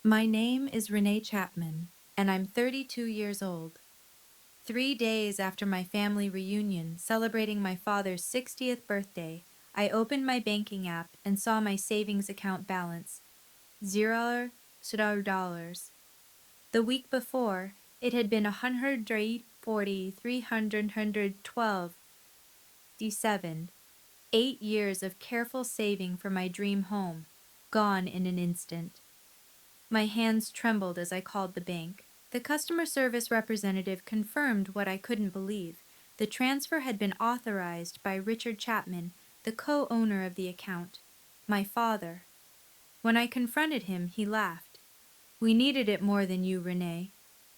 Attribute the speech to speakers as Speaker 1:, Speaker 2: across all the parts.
Speaker 1: My name is Renee Chapman, and I'm 32 years old. 3 days after my family reunion celebrating my father's 60th birthday, I opened my banking app and saw my savings account balance $0. The week before, it had been 140, 312, 57. 8 years of careful saving for my dream home, gone in an instant. My hands trembled as I called the bank. The customer service representative confirmed what I couldn't believe. The transfer had been authorized by Richard Chapman, the co-owner of the account, my father. When I confronted him, he laughed. "We needed it more than you, Renee.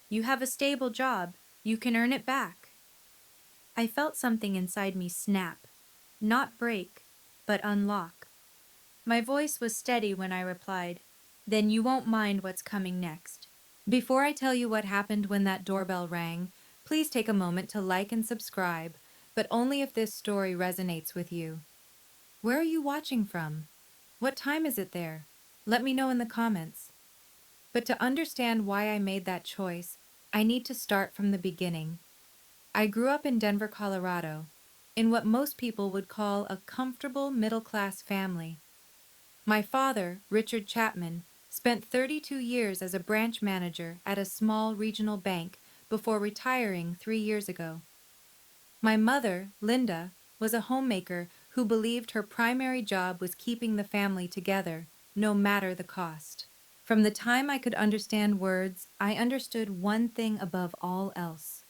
Speaker 1: You have a stable job. You can earn it back." I felt something inside me snap, not break, but unlock. My voice was steady when I replied, "Then you won't mind what's coming next." Before I tell you what happened when that doorbell rang, please take a moment to like and subscribe, but only if this story resonates with you. Where are you watching from? What time is it there? Let me know in the comments. But to understand why I made that choice, I need to start from the beginning. I grew up in Denver, Colorado, in what most people would call a comfortable middle-class family. My father, Richard Chapman, spent 32 years as a branch manager at a small regional bank before retiring 3 years ago. My mother, Linda, was a homemaker who believed her primary job was keeping the family together, no matter the cost. From the time I could understand words, I understood one thing above all else.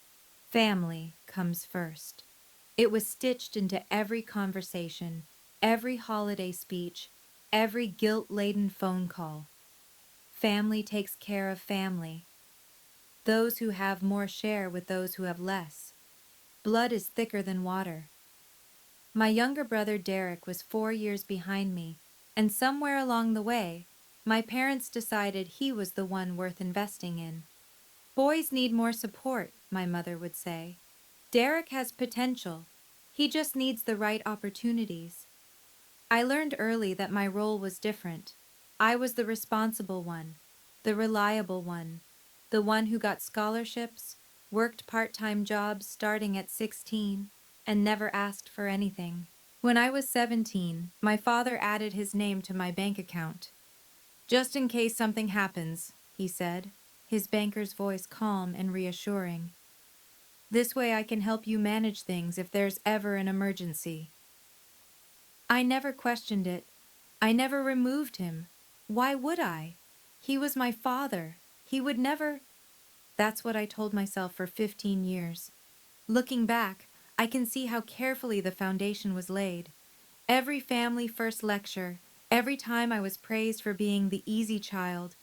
Speaker 1: Family comes first. It was stitched into every conversation, every holiday speech, every guilt-laden phone call. Family takes care of family. Those who have more share with those who have less. Blood is thicker than water. My younger brother Derek was 4 years behind me, and somewhere along the way, my parents decided he was the one worth investing in. "Boys need more support," my mother would say. "Derek has potential. He just needs the right opportunities." I learned early that my role was different. I was the responsible one, the reliable one, the one who got scholarships, worked part-time jobs starting at 16, and never asked for anything. When I was 17, my father added his name to my bank account. "Just in case something happens," he said, his banker's voice calm and reassuring. "This way I can help you manage things if there's ever an emergency." I never questioned it. I never removed him. Why would I? He was my father. He would never... That's what I told myself for 15 years. Looking back, I can see how carefully the foundation was laid. Every family first lecture, every time I was praised for being the easy child,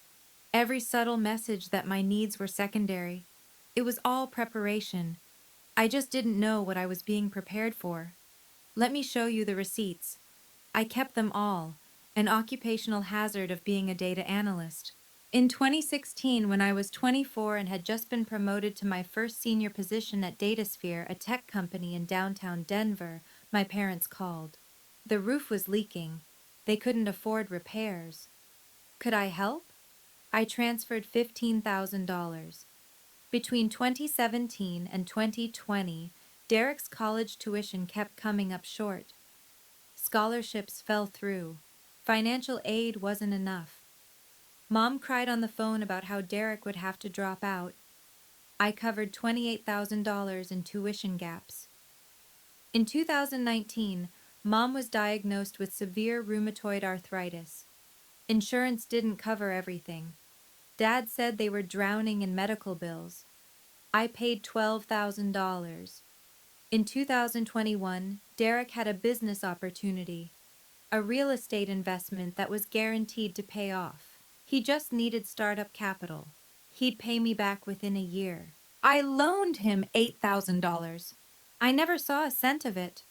Speaker 1: every subtle message that my needs were secondary. It was all preparation. I just didn't know what I was being prepared for. Let me show you the receipts. I kept them all, an occupational hazard of being a data analyst. In 2016, when I was 24 and had just been promoted to my first senior position at DataSphere, a tech company in downtown Denver, my parents called. The roof was leaking. They couldn't afford repairs. Could I help? I transferred $15,000. Between 2017 and 2020, Derek's college tuition kept coming up short. Scholarships fell through. Financial aid wasn't enough. Mom cried on the phone about how Derek would have to drop out. I covered $28,000 in tuition gaps. In 2019, Mom was diagnosed with severe rheumatoid arthritis. Insurance didn't cover everything. Dad said they were drowning in medical bills. I paid $12,000. In 2021, Derek had a business opportunity, a real estate investment that was guaranteed to pay off. He just needed startup capital. He'd pay me back within a year. I loaned him $8,000. I never saw a cent of it.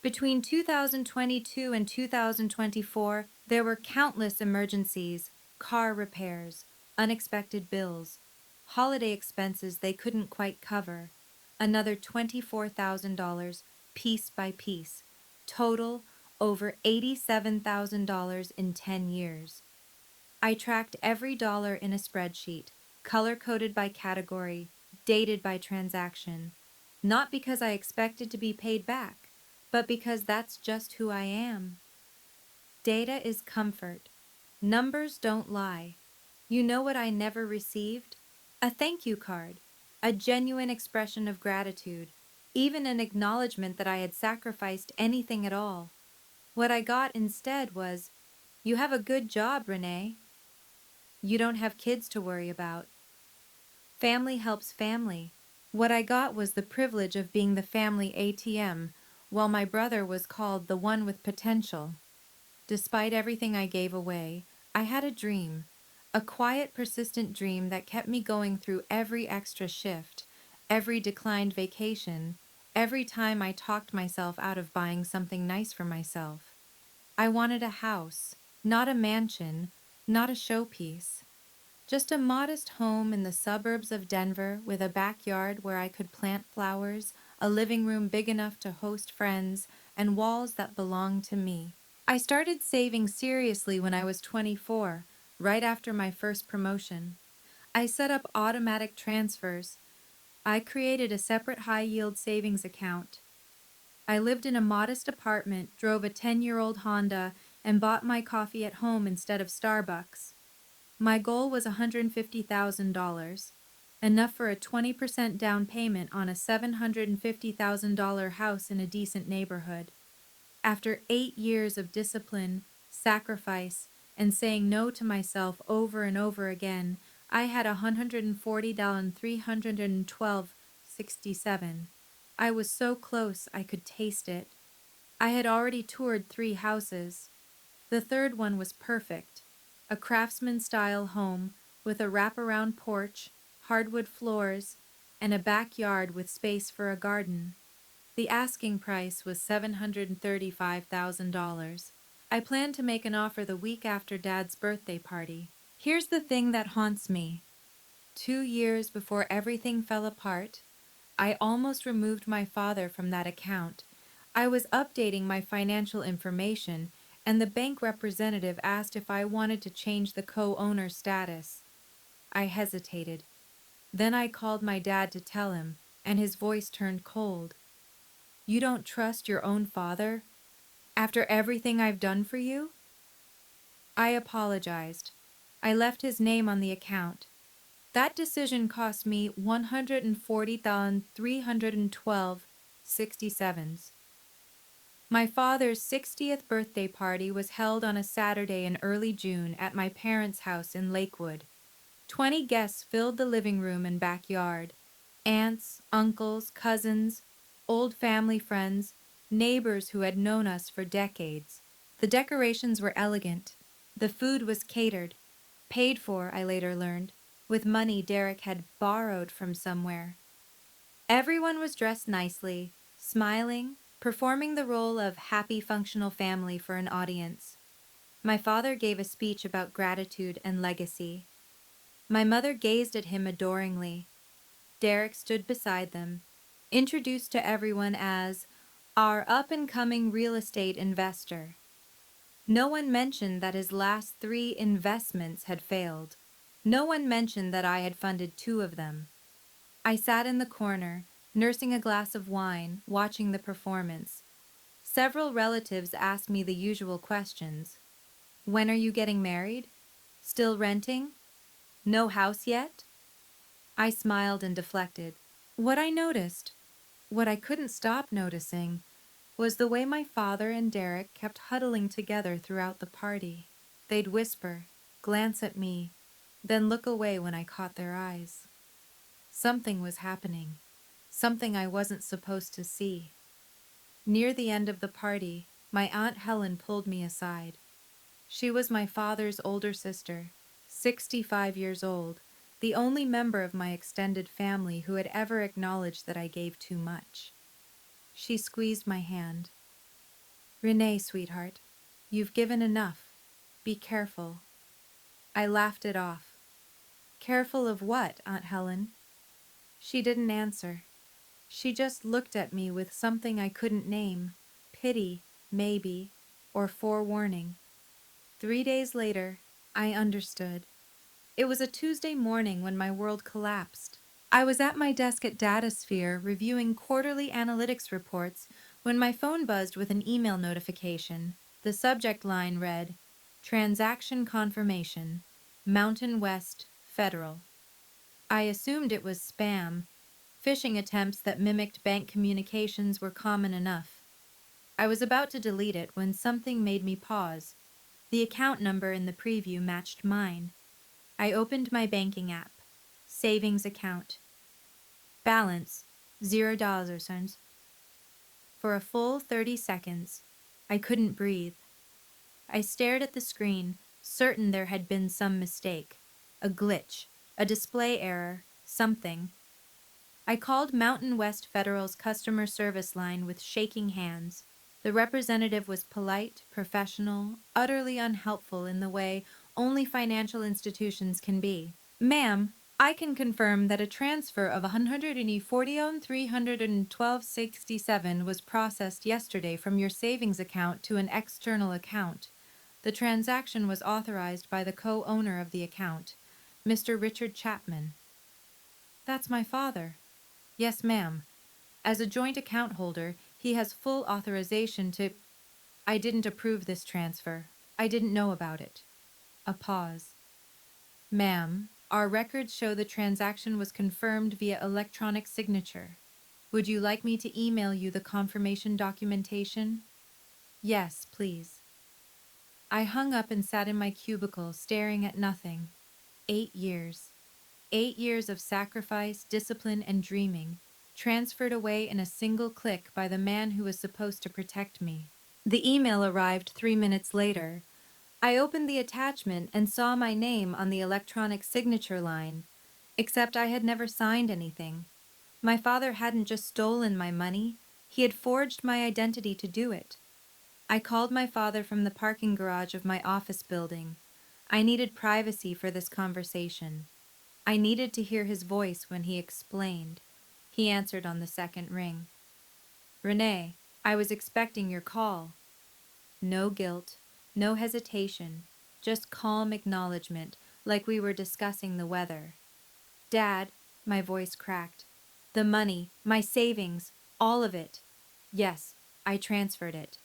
Speaker 1: Between 2022 and 2024, there were countless emergencies, car repairs, unexpected bills, holiday expenses they couldn't quite cover, another $24,000 piece by piece, total over $87,000 in 10 years. I tracked every dollar in a spreadsheet, color-coded by category, dated by transaction, not because I expected to be paid back, but because that's just who I am. Data is comfort. Numbers don't lie. You know what I never received? A thank you card, a genuine expression of gratitude, even an acknowledgement that I had sacrificed anything at all. What I got instead was, "You have a good job, Renee. You don't have kids to worry about." Family helps family. What I got was the privilege of being the family ATM, while my brother was called the one with potential. Despite everything I gave away, I had a dream, a quiet, persistent dream that kept me going through every extra shift, every declined vacation, every time I talked myself out of buying something nice for myself. I wanted a house, not a mansion, not a showpiece. Just a modest home in the suburbs of Denver with a backyard where I could plant flowers, a living room big enough to host friends, and walls that belonged to me. I started saving seriously when I was 24, right after my first promotion. I set up automatic transfers. I created a separate high-yield savings account. I lived in a modest apartment, drove a 10-year-old Honda, and bought my coffee at home instead of Starbucks. My goal was $150,000, enough for a 20% down payment on a $750,000 house in a decent neighborhood. After 8 years of discipline, sacrifice, and saying no to myself over and over again, I had $140,312.67. I was so close I could taste it. I had already toured 3 houses. The third one was perfect, a craftsman-style home with a wraparound porch, hardwood floors, and a backyard with space for a garden. The asking price was $735,000. I planned to make an offer the week after Dad's birthday party. Here's the thing that haunts me. 2 years before everything fell apart, I almost removed my father from that account. I was updating my financial information, and the bank representative asked if I wanted to change the co-owner status. I hesitated. Then I called my dad to tell him, and his voice turned cold. "You don't trust your own father? After everything I've done for you?" I apologized. I left his name on the account. That decision cost me $140,312.67. My father's 60th birthday party was held on a Saturday in early June at my parents' house in Lakewood. 20 guests filled the living room and backyard. Aunts, uncles, cousins, old family friends, neighbors who had known us for decades. The decorations were elegant. The food was catered, paid for, I later learned, with money Derek had borrowed from somewhere. Everyone was dressed nicely, smiling, performing the role of happy functional family for an audience. My father gave a speech about gratitude and legacy. My mother gazed at him adoringly. Derek stood beside them, introduced to everyone as our up-and-coming real estate investor. No one mentioned that his last 3 investments had failed. No one mentioned that I had funded 2 of them. I sat in the corner, nursing a glass of wine, watching the performance. Several relatives asked me the usual questions. When are you getting married? Still renting? No house yet? I smiled and deflected. What I noticed, what I couldn't stop noticing, was the way my father and Derek kept huddling together throughout the party. They'd whisper, glance at me, then look away when I caught their eyes. Something was happening, something I wasn't supposed to see. Near the end of the party, my Aunt Helen pulled me aside. She was my father's older sister, 65 years old, the only member of my extended family who had ever acknowledged that I gave too much. She squeezed my hand. "Renee, sweetheart, you've given enough. Be careful." I laughed it off. "Careful of what, Aunt Helen?" She didn't answer. She just looked at me with something I couldn't name. Pity, maybe, or forewarning. 3 days later, I understood. It was a Tuesday morning when my world collapsed. I was at my desk at DataSphere reviewing quarterly analytics reports when my phone buzzed with an email notification. The subject line read, Transaction Confirmation, Mountain West Federal. I assumed it was spam. Phishing attempts that mimicked bank communications were common enough. I was about to delete it when something made me pause. The account number in the preview matched mine. I opened my banking app. Savings account. Balance $0. For a full 30 seconds, I couldn't breathe. I stared at the screen, certain there had been some mistake. A glitch, a display error, something. I called Mountain West Federal's customer service line with shaking hands. The representative was polite, professional, utterly unhelpful in the way only financial institutions can be. Ma'am, I can confirm that a transfer of $140,312.67 was processed yesterday from your savings account to an external account. The transaction was authorized by the co-owner of the account, Mr. Richard Chapman. That's my father. Yes, ma'am. As a joint account holder, he has full authorization to... I didn't approve this transfer. I didn't know about it. A pause. Ma'am, our records show the transaction was confirmed via electronic signature. Would you like me to email you the confirmation documentation? Yes, please. I hung up and sat in my cubicle, staring at nothing. 8 years. 8 years of sacrifice, discipline, and dreaming, transferred away in a single click by the man who was supposed to protect me. The email arrived 3 minutes later. I opened the attachment and saw my name on the electronic signature line, except I had never signed anything. My father hadn't just stolen my money, he had forged my identity to do it. I called my father from the parking garage of my office building. I needed privacy for this conversation. I needed to hear his voice when he explained. He answered on the second ring. Renee, I was expecting your call. No guilt, no hesitation, just calm acknowledgement, like we were discussing the weather. Dad, my voice cracked. The money, my savings, all of it. Yes, I transferred it.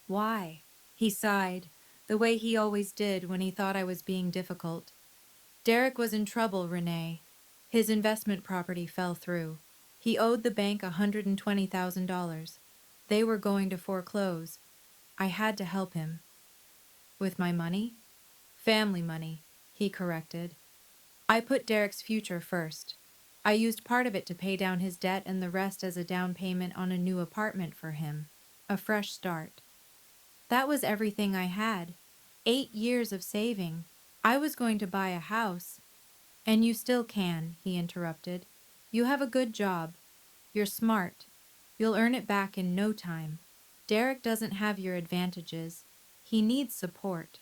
Speaker 1: Why? He sighed, the way he always did when he thought I was being difficult. Derek was in trouble, Renee. His investment property fell through. He owed the bank $120,000. They were going to foreclose. I had to help him. With my money? Family money, he corrected. I put Derek's future first. I used part of it to pay down his debt and the rest as a down payment on a new apartment for him. A fresh start. That was everything I had. 8 years of saving. I was going to buy a house. And you still can, he interrupted. You have a good job. You're smart. You'll earn it back in no time. Derek doesn't have your advantages. He needs support.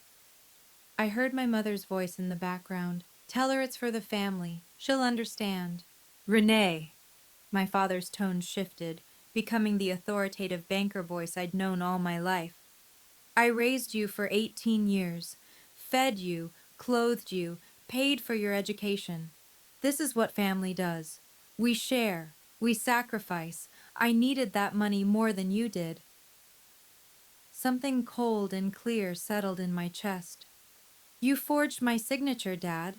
Speaker 1: I heard my mother's voice in the background. Tell her it's for the family. She'll understand. Renee. My father's tone shifted, becoming the authoritative banker voice I'd known all my life. I raised you for 18 years, fed you, clothed you, paid for your education. This is what family does. We share. We sacrifice. I needed that money more than you did. Something cold and clear settled in my chest. You forged my signature, Dad,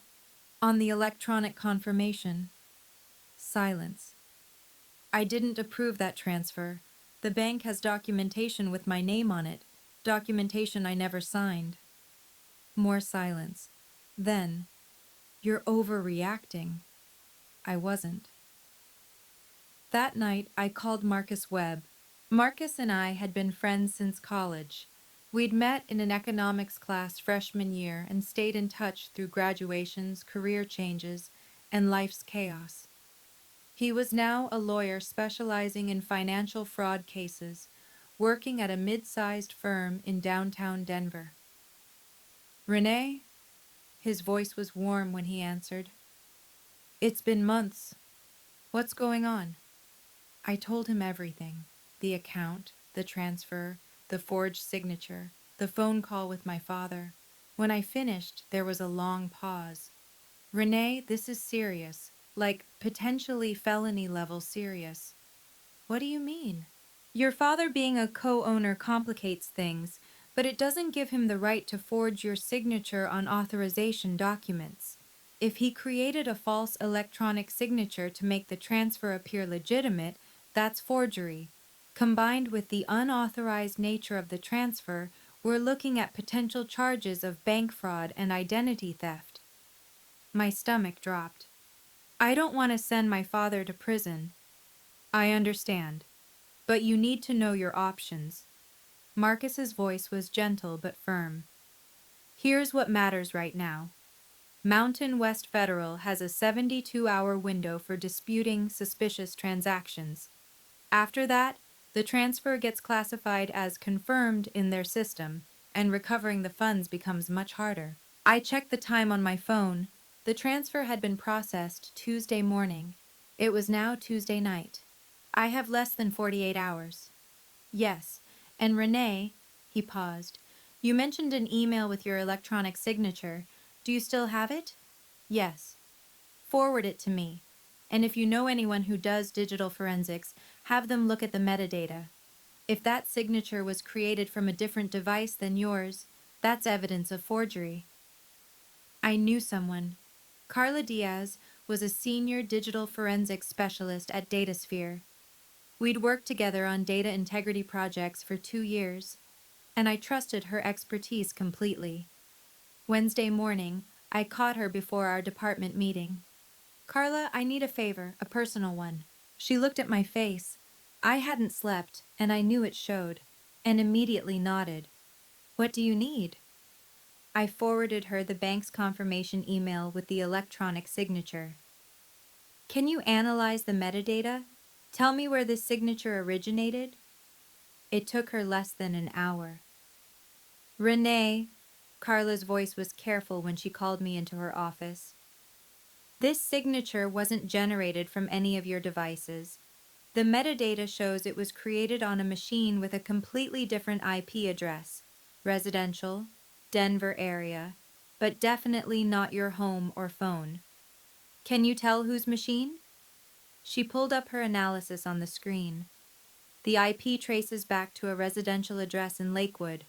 Speaker 1: on the electronic confirmation. Silence. I didn't approve that transfer. The bank has documentation with my name on it, documentation I never signed. More silence. Then, you're overreacting. I wasn't. That night, I called Marcus Webb. Marcus and I had been friends since college. We'd met in an economics class freshman year and stayed in touch through graduations, career changes, and life's chaos. He was now a lawyer specializing in financial fraud cases, working at a mid-sized firm in downtown Denver. Renee? His voice was warm when he answered. It's been months. What's going on? I told him everything. The account, the transfer, the forged signature, the phone call with my father. When I finished, there was a long pause. Renee, this is serious, like potentially felony level serious. What do you mean? Your father being a co-owner complicates things, but it doesn't give him the right to forge your signature on authorization documents. If he created a false electronic signature to make the transfer appear legitimate, that's forgery. Combined with the unauthorized nature of the transfer, we're looking at potential charges of bank fraud and identity theft. My stomach dropped. I don't want to send my father to prison. I understand. But you need to know your options. Marcus's voice was gentle but firm. Here's what matters right now. Mountain West Federal has a 72-hour window for disputing suspicious transactions. After that, the transfer gets classified as confirmed in their system, and recovering the funds becomes much harder. I checked the time on my phone. The transfer had been processed Tuesday morning. It was now Tuesday night. I have less than 48 hours. Yes, and Renee, he paused. You mentioned an email with your electronic signature. Do you still have it? Yes. Forward it to me. And if you know anyone who does digital forensics, have them look at the metadata. If that signature was created from a different device than yours, that's evidence of forgery. I knew someone. Carla Diaz was a senior digital forensics specialist at Datasphere. We'd worked together on data integrity projects for 2 years, and I trusted her expertise completely. Wednesday morning, I caught her before our department meeting. Carla, I need a favor, a personal one. She looked at my face. I hadn't slept, and I knew it showed, and immediately nodded. What do you need? I forwarded her the bank's confirmation email with the electronic signature. Can you analyze the metadata? Tell me where this signature originated? It took her less than an hour. Renee, Carla's voice was careful when she called me into her office. This signature wasn't generated from any of your devices. The metadata shows it was created on a machine with a completely different IP address, residential, Denver area, but definitely not your home or phone. Can you tell whose machine? She pulled up her analysis on the screen. The IP traces back to a residential address in Lakewood.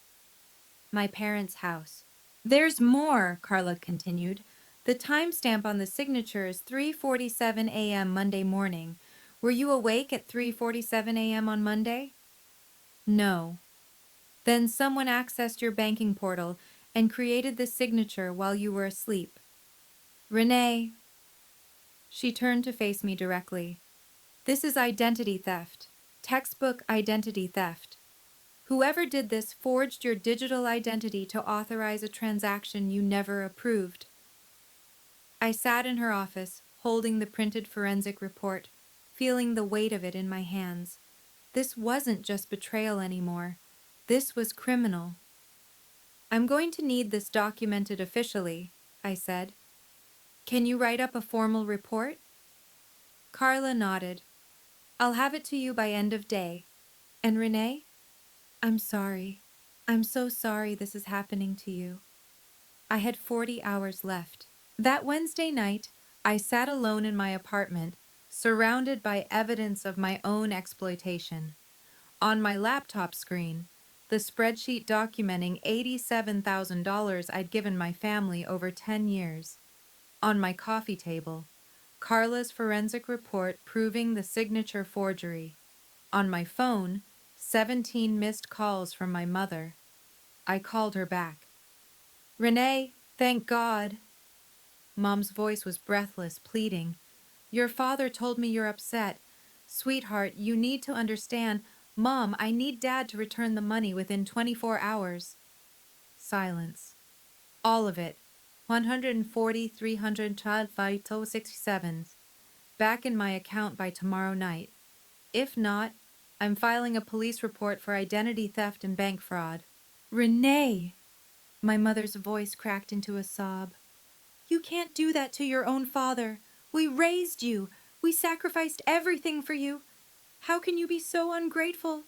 Speaker 1: My parents' house. There's more, Carla continued. The timestamp on the signature is 3:47 a.m. Monday morning. Were you awake at 3:47 a.m. on Monday? No. Then someone accessed your banking portal and created the signature while you were asleep. Renee. She turned to face me directly. This is identity theft. Textbook identity theft. Whoever did this forged your digital identity to authorize a transaction you never approved. I sat in her office, holding the printed forensic report, feeling the weight of it in my hands. This wasn't just betrayal anymore. This was criminal. I'm going to need this documented officially, I said. Can you write up a formal report? Carla nodded. I'll have it to you by end of day. And Renee? I'm sorry. I'm so sorry this is happening to you. I had 40 hours left. That Wednesday night, I sat alone in my apartment, surrounded by evidence of my own exploitation. On my laptop screen, the spreadsheet documenting $87,000 I'd given my family over 10 years. On my coffee table, Carla's forensic report proving the signature forgery. On my phone, 17 missed calls from my mother. I called her back. Renee, thank God. Mom's voice was breathless, pleading. Your father told me you're upset. Sweetheart, you need to understand. Mom, I need Dad to return the money within 24 hours. Silence. All of it. 140, 367. Back in my account by tomorrow night. If not, I'm filing a police report for identity theft and bank fraud. Renee! My mother's voice cracked into a sob. You can't do that to your own father. We raised you. We sacrificed everything for you. How can you be so ungrateful?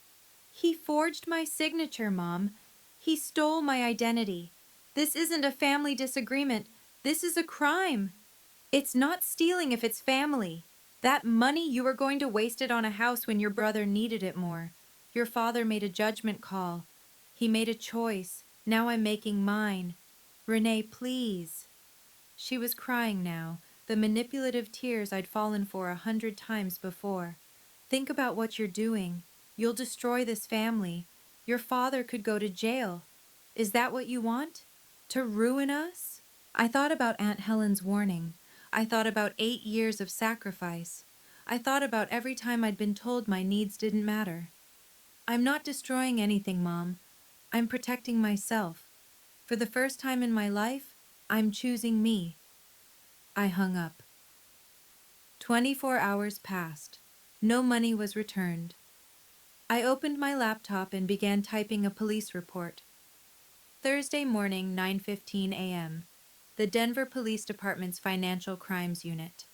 Speaker 1: He forged my signature, Mom. He stole my identity. This isn't a family disagreement. This is a crime. It's not stealing if it's family. That money, you were going to waste it on a house when your brother needed it more. Your father made a judgment call. He made a choice. Now I'm making mine. Renee, please. She was crying now, the manipulative tears I'd fallen for 100 times before. Think about what you're doing. You'll destroy this family. Your father could go to jail. Is that what you want? To ruin us? I thought about Aunt Helen's warning. I thought about 8 years of sacrifice. I thought about every time I'd been told my needs didn't matter. I'm not destroying anything, Mom. I'm protecting myself. For the first time in my life, I'm choosing me. I hung up. 24 hours passed. No money was returned. I opened my laptop and began typing a police report. Thursday morning, 9:15 a.m. The Denver Police Department's Financial Crimes Unit.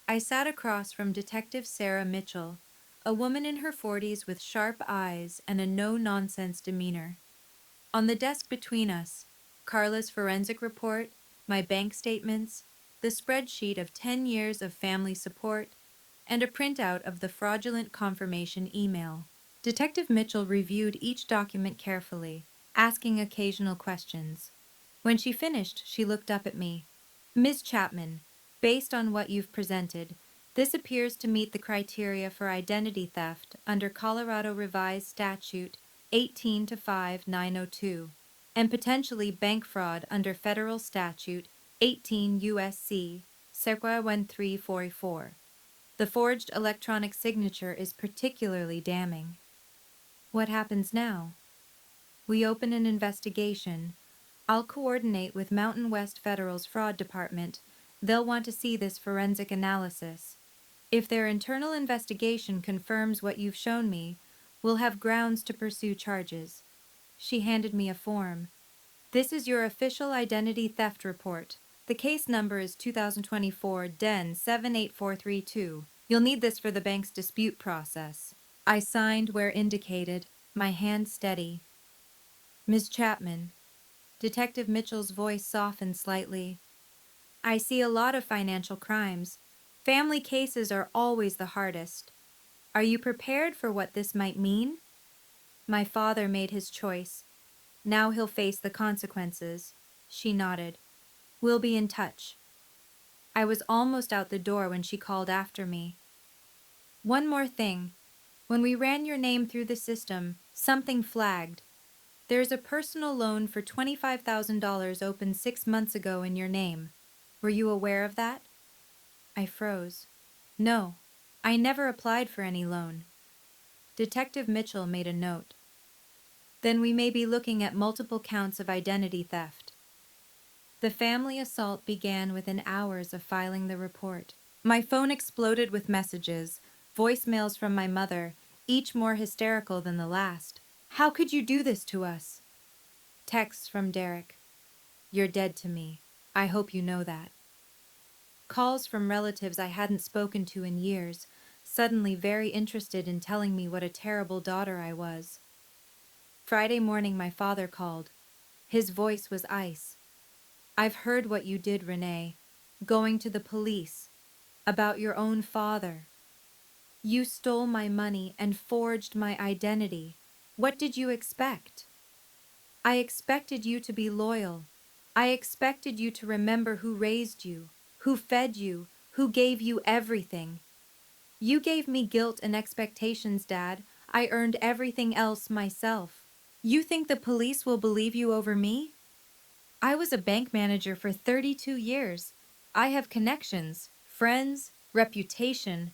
Speaker 1: I sat across from Detective Sarah Mitchell, a woman in her 40s with sharp eyes and a no-nonsense demeanor. On the desk between us, Carla's forensic report, my bank statements, the spreadsheet of 10 years of family support, and a printout of the fraudulent confirmation email. Detective Mitchell reviewed each document carefully, asking occasional questions. When she finished, she looked up at me. Ms. Chapman, based on what you've presented, this appears to meet the criteria for identity theft under Colorado Revised Statute 18-5902, and potentially bank fraud under Federal Statute 18 U.S.C. Circa 1344. The forged electronic signature is particularly damning. What happens now? We open an investigation. I'll coordinate with Mountain West Federal's Fraud Department. They'll want to see this forensic analysis. If their internal investigation confirms what you've shown me, we'll have grounds to pursue charges. She handed me a form. This is your official identity theft report. The case number is 2024 DEN 78432. You'll need this for the bank's dispute process. I signed where indicated, my hand steady. Ms. Chapman. Detective Mitchell's voice softened slightly. I see a lot of financial crimes. Family cases are always the hardest. Are you prepared for what this might mean? My father made his choice. Now he'll face the consequences. She nodded. We'll be in touch. I was almost out the door when she called after me. One more thing. When we ran your name through the system, something flagged. There's a personal loan for $25,000 opened 6 months ago in your name. Were you aware of that? I froze. No, I never applied for any loan. Detective Mitchell made a note. Then we may be looking at multiple counts of identity theft. The family assault began within hours of filing the report. My phone exploded with messages, voicemails from my mother, each more hysterical than the last. How could you do this to us? Texts from Derek. You're dead to me. I hope you know that. Calls from relatives I hadn't spoken to in years, suddenly very interested in telling me what a terrible daughter I was. Friday morning my father called. His voice was ice. I've heard what you did, Renee. Going to the police. About your own father. You stole my money and forged my identity. What did you expect? I expected you to be loyal. I expected you to remember who raised you, who fed you, who gave you everything. You gave me guilt and expectations, Dad. I earned everything else myself. You think the police will believe you over me? I was a bank manager for 32 years. I have connections, friends, reputation.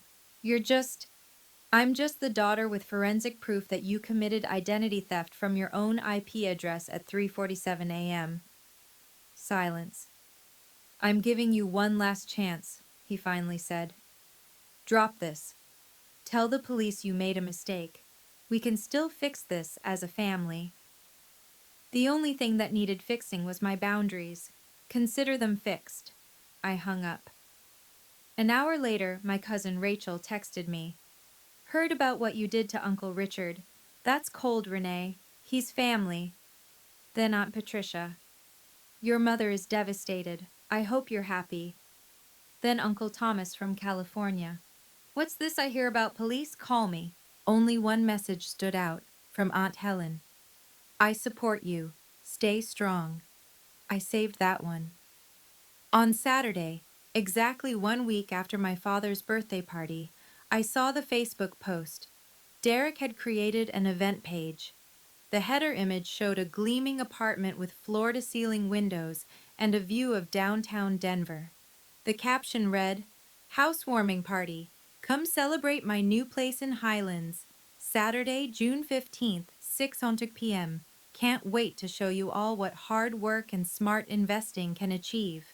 Speaker 1: I'm just the daughter with forensic proof that you committed identity theft from your own IP address at 3:47 a.m. Silence. I'm giving you one last chance, he finally said. Drop this. Tell the police you made a mistake. We can still fix this as a family. The only thing that needed fixing was my boundaries. Consider them fixed. I hung up. An hour later, my cousin Rachel texted me. Heard about what you did to Uncle Richard. That's cold, Renee. He's family. Then Aunt Patricia. Your mother is devastated. I hope you're happy. Then Uncle Thomas from California. What's this I hear about police? Call me. Only one message stood out, from Aunt Helen. I support you. Stay strong. I saved that one. On Saturday, exactly 1 week after my father's birthday party, I saw the Facebook post. Derek had created an event page. The header image showed a gleaming apartment with floor-to-ceiling windows and a view of downtown Denver. The caption read, "Housewarming party. Come celebrate my new place in Highlands. Saturday, June 15th, 6:00 p.m. Can't wait to show you all what hard work and smart investing can achieve."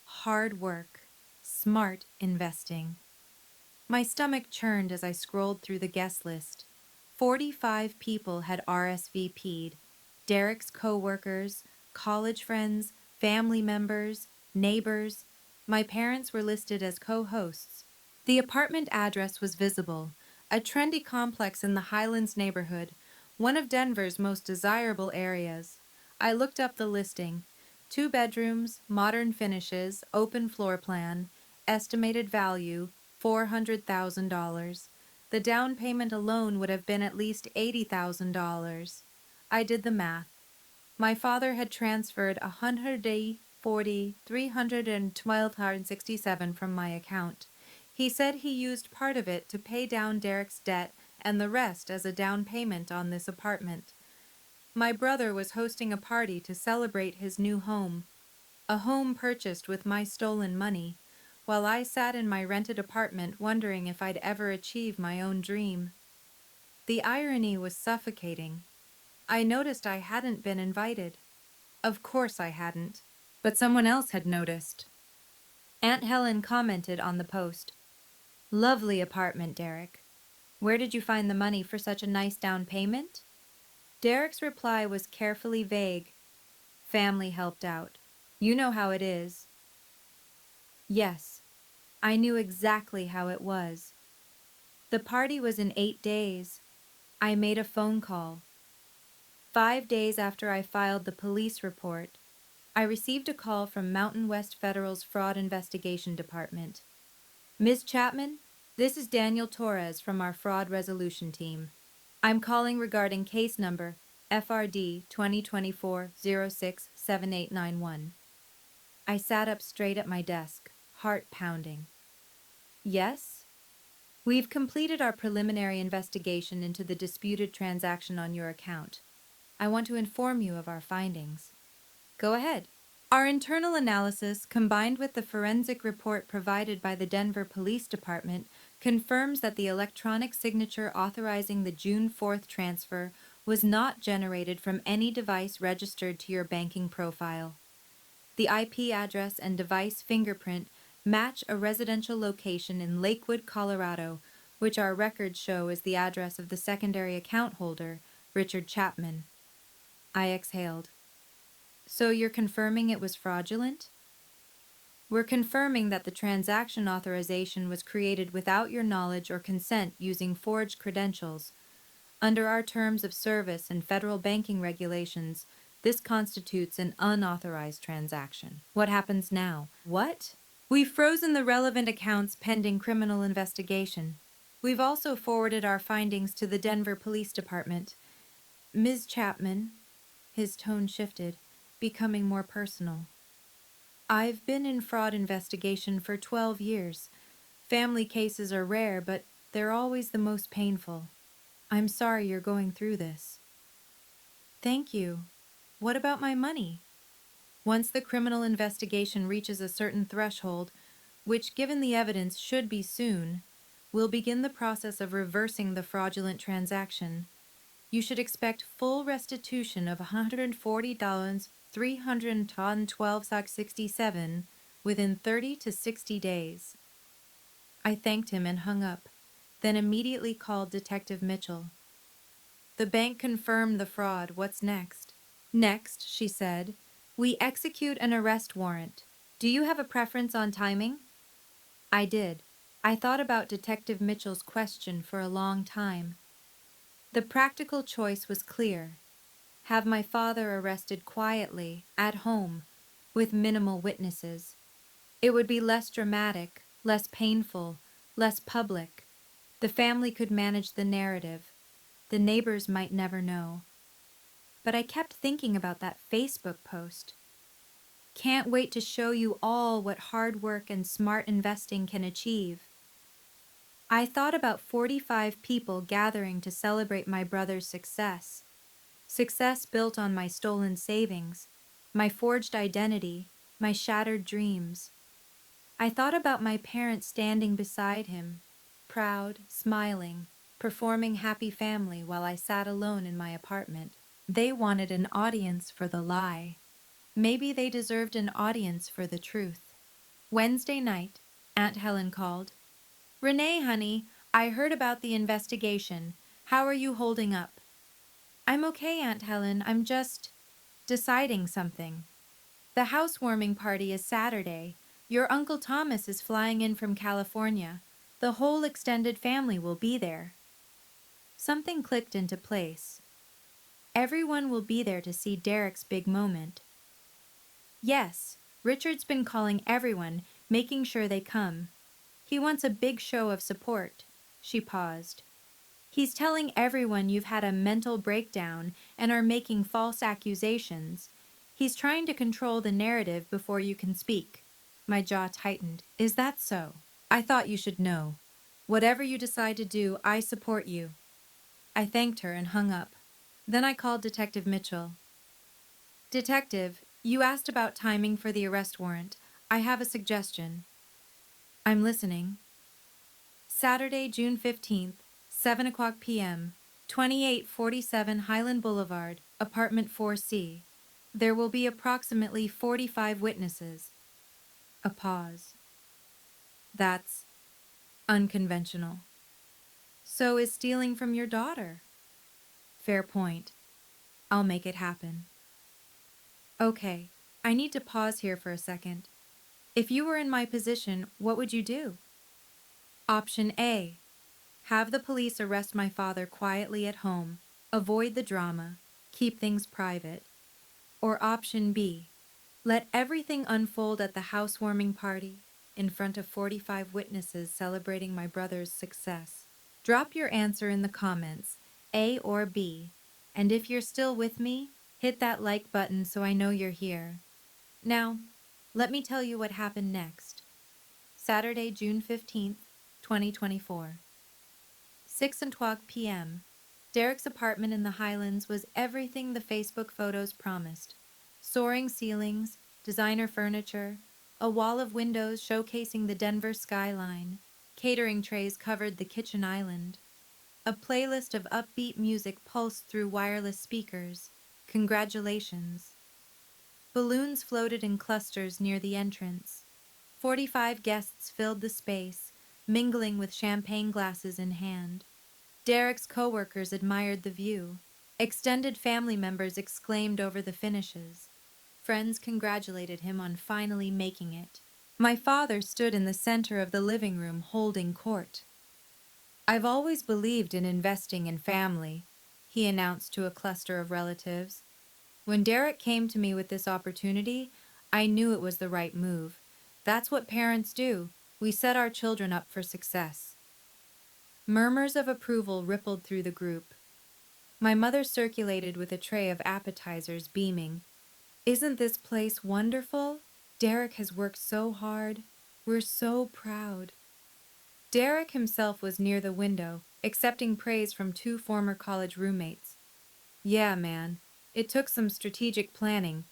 Speaker 1: Hard work, smart investing. My stomach churned as I scrolled through the guest list. 45 people had RSVP'd. Derek's co-workers, college friends, family members, neighbors. My parents were listed as co-hosts. The apartment address was visible, a trendy complex in the Highlands neighborhood, one of Denver's most desirable areas. I looked up the listing. 2 bedrooms, modern finishes, open floor plan, estimated value $400,000. The down payment alone would have been at least $80,000. I did the math. My father had transferred $140,312.67 from my account. He said he used part of it to pay down Derek's debt and the rest as a down payment on this apartment. My brother was hosting a party to celebrate his new home, a home purchased with my stolen money, while I sat in my rented apartment wondering if I'd ever achieve my own dream. The irony was suffocating. I noticed I hadn't been invited. Of course I hadn't, but someone else had noticed. Aunt Helen commented on the post. "Lovely apartment, Derek. Where did you find the money for such a nice down payment?" Derek's reply was carefully vague. "Family helped out. You know how it is." Yes, I knew exactly how it was. The party was in 8 days. I made a phone call. 5 days after I filed the police report, I received a call from Mountain West Federal's Fraud Investigation Department. "Ms. Chapman, this is Daniel Torres from our fraud resolution team. I'm calling regarding case number FRD 2024-067891. I sat up straight at my desk, heart pounding. "Yes? We've completed our preliminary investigation into the disputed transaction on your account. I want to inform you of our findings." "Go ahead." "Our internal analysis, combined with the forensic report provided by the Denver Police Department, confirms that the electronic signature authorizing the June 4th transfer was not generated from any device registered to your banking profile. The IP address and device fingerprint match a residential location in Lakewood, Colorado, which our records show is the address of the secondary account holder, Richard Chapman." I exhaled. "So you're confirming it was fraudulent?" "We're confirming that the transaction authorization was created without your knowledge or consent using forged credentials. Under our terms of service and federal banking regulations, this constitutes an unauthorized transaction." "What happens now?" "What? We've frozen the relevant accounts pending criminal investigation. We've also forwarded our findings to the Denver Police Department. Ms. Chapman," his tone shifted, becoming more personal, "I've been in fraud investigation for 12 years. Family cases are rare, but they're always the most painful. I'm sorry you're going through this." "Thank you. What about my money?" "Once the criminal investigation reaches a certain threshold, which given the evidence should be soon, we'll begin the process of reversing the fraudulent transaction. You should expect full restitution of $140, 312.67 within 30 to 60 days. I thanked him and hung up, then immediately called Detective Mitchell. "The bank confirmed the fraud. What's next?" "Next," she said, "we execute an arrest warrant. Do you have a preference on timing?" I did. I thought about Detective Mitchell's question for a long time. The practical choice was clear. Have my father arrested quietly, at home, with minimal witnesses. It would be less dramatic, less painful, less public. The family could manage the narrative. The neighbors might never know. But I kept thinking about that Facebook post. Can't wait to show you all what hard work and smart investing can achieve. I thought about 45 people gathering to celebrate my brother's success. Success built on my stolen savings, my forged identity, my shattered dreams. I thought about my parents standing beside him, proud, smiling, performing happy family while I sat alone in my apartment. They wanted an audience for the lie. Maybe they deserved an audience for the truth. Wednesday night, Aunt Helen called. "Renee, honey, I heard about the investigation. How are you holding up?" "I'm okay, Aunt Helen. I'm just deciding something. The housewarming party is Saturday. Your Uncle Thomas is flying in from California. The whole extended family will be there." Something clicked into place. Everyone will be there to see Derek's big moment. Yes, Richard's been calling everyone, making sure they come. He wants a big show of support. She paused. He's telling everyone you've had a mental breakdown and are making false accusations. He's trying to control the narrative before you can speak. My jaw tightened. Is that so? I thought you should know. Whatever you decide to do, I support you. I thanked her and hung up. Then I called Detective Mitchell. "Detective, you asked about timing for the arrest warrant. I have a suggestion." "I'm listening." "Saturday, June 15th, 7 o'clock p.m., 2847 Highland Boulevard, apartment 4C. There will be approximately 45 witnesses." A pause. "That's unconventional." "So is stealing from your daughter." "Fair point. I'll make it happen." "Okay, I need to pause here for a second. If you were in my position, what would you do?" Option A. Have the police arrest my father quietly at home, avoid the drama, keep things private. Or option B. Let everything unfold at the housewarming party, in front of 45 witnesses celebrating my brother's success. Drop your answer in the comments, A or B. And if you're still with me, hit that like button so I know you're here. Now, let me tell you what happened next. Saturday, June 15th, 2024. 6:00 p.m. Derek's apartment in the Highlands was everything the Facebook photos promised. Soaring ceilings, designer furniture, a wall of windows showcasing the Denver skyline. Catering trays covered the kitchen island. A playlist of upbeat music pulsed through wireless speakers. Congratulations. Balloons floated in clusters near the entrance. 45 guests filled the space, mingling with champagne glasses in hand. Derek's coworkers admired the view. Extended family members exclaimed over the finishes. Friends congratulated him on finally making it. My father stood in the center of the living room holding court. "I've always believed in investing in family," he announced to a cluster of relatives. "When Derek came to me with this opportunity, I knew it was the right move. That's what parents do. We set our children up for success." Murmurs of approval rippled through the group. My mother circulated with a tray of appetizers, beaming. "Isn't this place wonderful? Derek has worked so hard. We're so proud." Derek himself was near the window, accepting praise from two former college roommates. "Yeah, man, it took some strategic planning,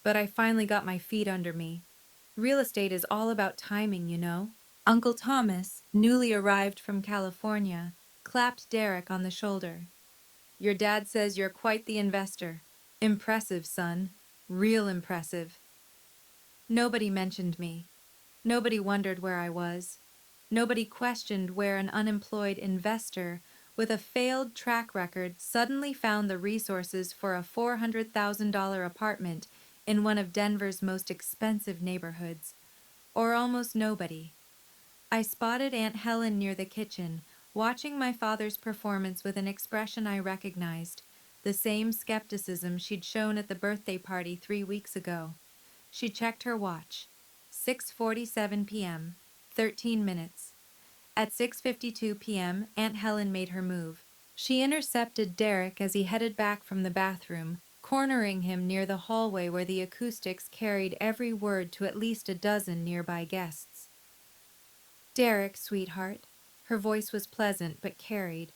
Speaker 1: but I finally got my feet under me. Real estate is all about timing, you know." Uncle Thomas, newly arrived from California, clapped Derek on the shoulder. "Your dad says you're quite the investor. Impressive, son. Real impressive." Nobody mentioned me. Nobody wondered where I was. Nobody questioned where an unemployed investor with a failed track record suddenly found the resources for a $400,000 apartment in one of Denver's most expensive neighborhoods. Or almost nobody. I spotted Aunt Helen near the kitchen, watching my father's performance with an expression I recognized, the same skepticism she'd shown at the birthday party 3 weeks ago. She checked her watch. 6:47 p.m. 13 minutes. At 6:52 p.m., Aunt Helen made her move. She intercepted Derek as he headed back from the bathroom, cornering him near the hallway where the acoustics carried every word to at least a dozen nearby guests. "Derek, sweetheart." Her voice was pleasant but carried.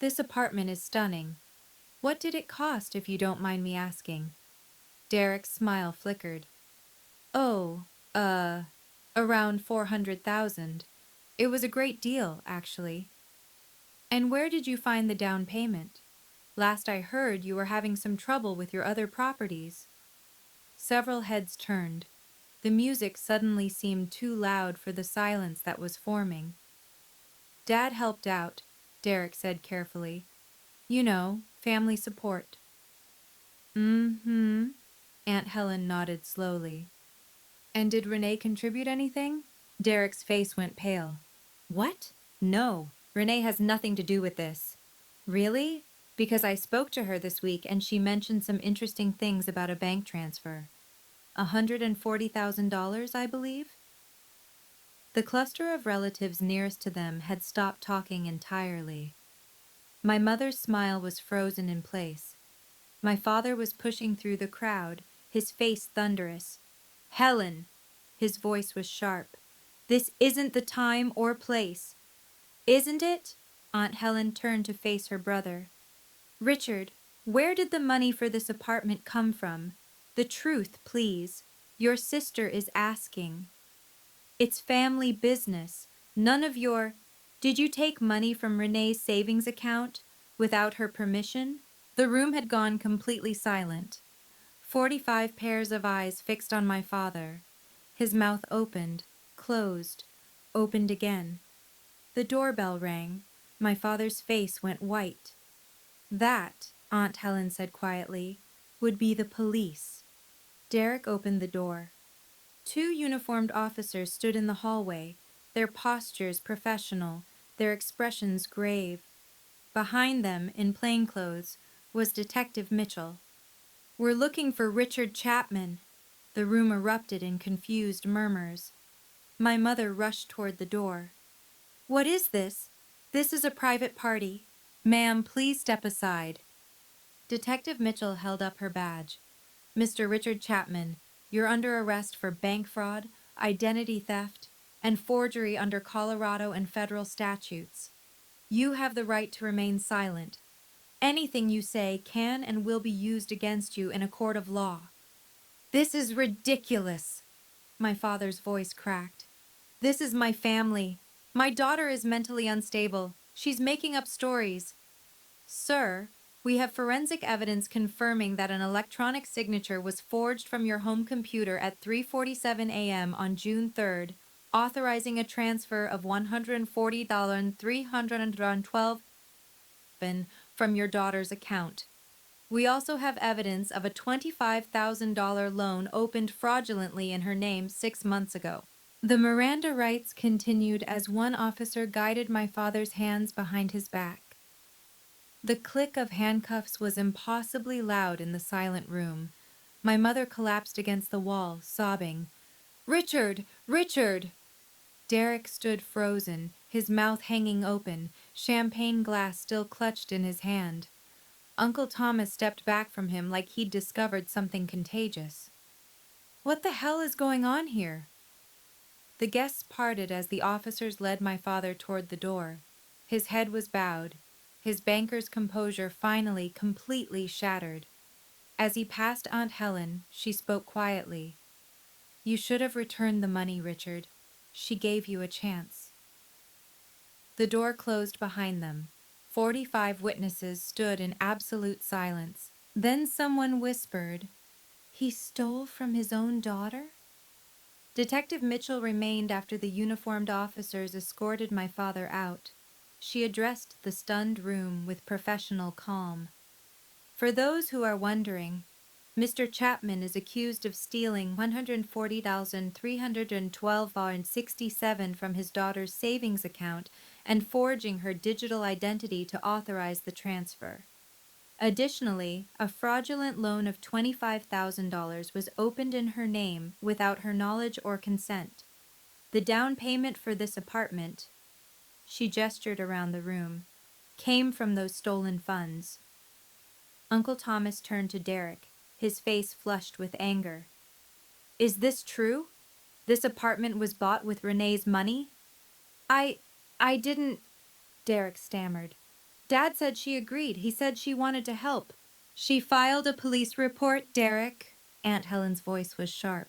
Speaker 1: "This apartment is stunning. What did it cost, if you don't mind me asking?" Derek's smile flickered. "Oh, around 400,000. It was a great deal, actually." "And where did you find the down payment? Last I heard, you were having some trouble with your other properties." Several heads turned. The music suddenly seemed too loud for the silence that was forming. "Dad helped out," Derek said carefully. "You know, family support." "Mm-hmm," Aunt Helen nodded slowly. "And did Renee contribute anything?" Derek's face went pale. "What? No, Renee has nothing to do with this." "Really? Because I spoke to her this week and she mentioned some interesting things about a bank transfer. $140,000, I believe?" The cluster of relatives nearest to them had stopped talking entirely. My mother's smile was frozen in place. My father was pushing through the crowd, his face thunderous. "Helen!" His voice was sharp. "This isn't the time or place." "Isn't it?" Aunt Helen turned to face her brother. "Richard, where did the money for this apartment come from? The truth, please. Your sister is asking." "It's family business. None of your—" "Did you take money from Renee's savings account without her permission?" The room had gone completely silent. 45 pairs of eyes fixed on my father. His mouth opened, closed, opened again. The doorbell rang. My father's face went white. "That," Aunt Helen said quietly, "would be the police." Derek opened the door. 2 uniformed officers stood in the hallway, their postures professional, their expressions grave. Behind them, in plainclothes, was Detective Mitchell. "We're looking for Richard Chapman." The room erupted in confused murmurs. My mother rushed toward the door. "What is this?" "This is a private party. Ma'am, please step aside." Detective Mitchell held up her badge. "Mr. Richard Chapman, you're under arrest for bank fraud, identity theft, and forgery under Colorado and federal statutes. You have the right to remain silent. Anything you say can and will be used against you in a court of law." "This is ridiculous." My father's voice cracked. "This is my family. My daughter is mentally unstable. She's making up stories." "Sir, we have forensic evidence confirming that an electronic signature was forged from your home computer at 3:47 a.m. on June 3rd, authorizing a transfer of $140,312 from your daughter's account. We also have evidence of a $25,000 loan opened fraudulently in her name 6 months ago." The Miranda rights continued as one officer guided my father's hands behind his back. The click of handcuffs was impossibly loud in the silent room. My mother collapsed against the wall, sobbing, "Richard! Richard!" Derek stood frozen, his mouth hanging open, champagne glass still clutched in his hand. Uncle Thomas stepped back from him like he'd discovered something contagious. "What the hell is going on here?" The guests parted as the officers led my father toward the door. His head was bowed, his banker's composure finally completely shattered. As he passed Aunt Helen, she spoke quietly. "You should have returned the money, Richard. She gave you a chance." The door closed behind them. 45 witnesses stood in absolute silence. Then someone whispered, "He stole from his own daughter?" Detective Mitchell remained after the uniformed officers escorted my father out. She addressed the stunned room with professional calm. "For those who are wondering, Mr. Chapman is accused of stealing $140,312.67 from his daughter's savings account and forging her digital identity to authorize the transfer." Additionally, a fraudulent loan of $25,000 was opened in her name without her knowledge or consent. The down payment for this apartment, she gestured around the room, came from those stolen funds. Uncle Thomas turned to Derek, his face flushed with anger. Is this true? This apartment was bought with Renee's money? I didn't, Derek stammered. Dad said she agreed. He said she wanted to help. She filed a police report, Derek. Aunt Helen's voice was sharp.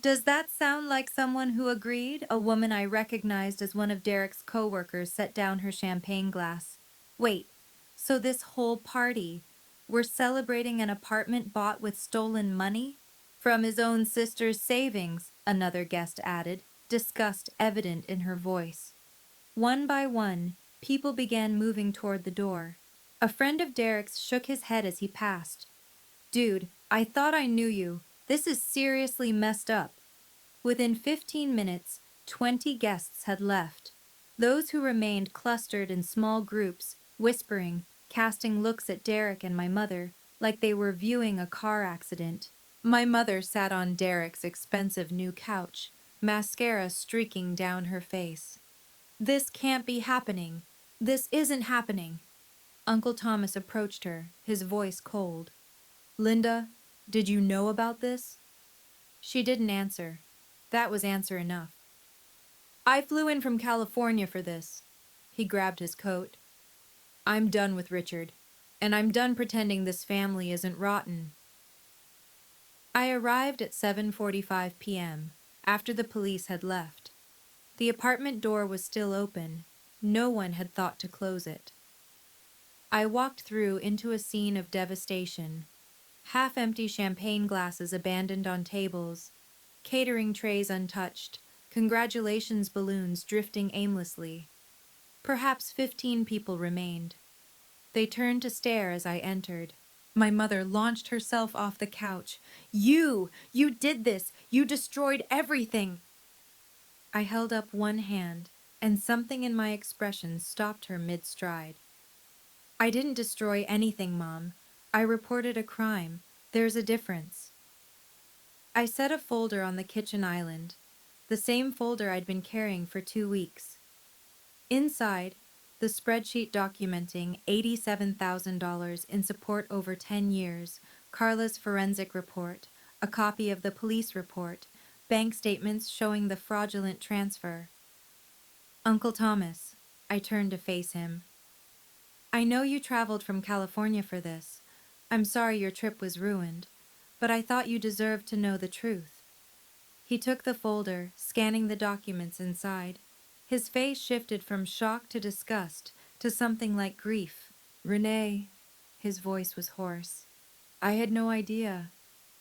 Speaker 1: Does that sound like someone who agreed? A woman I recognized as one of Derek's co-workers set down her champagne glass. Wait, so this whole party, we're celebrating an apartment bought with stolen money? From his own sister's savings, another guest added, disgust evident in her voice. One by one, people began moving toward the door. A friend of Derek's shook his head as he passed. Dude, I thought I knew you. This is seriously messed up. Within 15 minutes, 20 guests had left. Those who remained clustered in small groups, whispering, casting looks at Derek and my mother, like they were viewing a car accident. My mother sat on Derek's expensive new couch, mascara streaking down her face. This can't be happening. This isn't happening. Uncle Thomas approached her, his voice cold. Linda, did you know about this? She didn't answer. That was answer enough. I flew in from California for this. He grabbed his coat. I'm done with Richard, and I'm done pretending this family isn't rotten. I arrived at 7:45 p.m., after the police had left. The apartment door was still open. No one had thought to close it. I walked through into a scene of devastation. Half-empty champagne glasses abandoned on tables, catering trays untouched, congratulations balloons drifting aimlessly. Perhaps 15 people remained. They turned to stare as I entered. My mother launched herself off the couch. You did this! You destroyed everything! I held up one hand, and something in my expression stopped her mid-stride. I didn't destroy anything, Mom. I reported a crime. There's a difference. I set a folder on the kitchen island, the same folder I'd been carrying for 2 weeks. Inside, the spreadsheet documenting $87,000 in support over 10 years, Carla's forensic report, a copy of the police report, bank statements showing the fraudulent transfer. Uncle Thomas, I turned to face him. I know you traveled from California for this. I'm sorry your trip was ruined, but I thought you deserved to know the truth. He took the folder, scanning the documents inside. His face shifted from shock to disgust to something like grief. Renee, his voice was hoarse. I had no idea.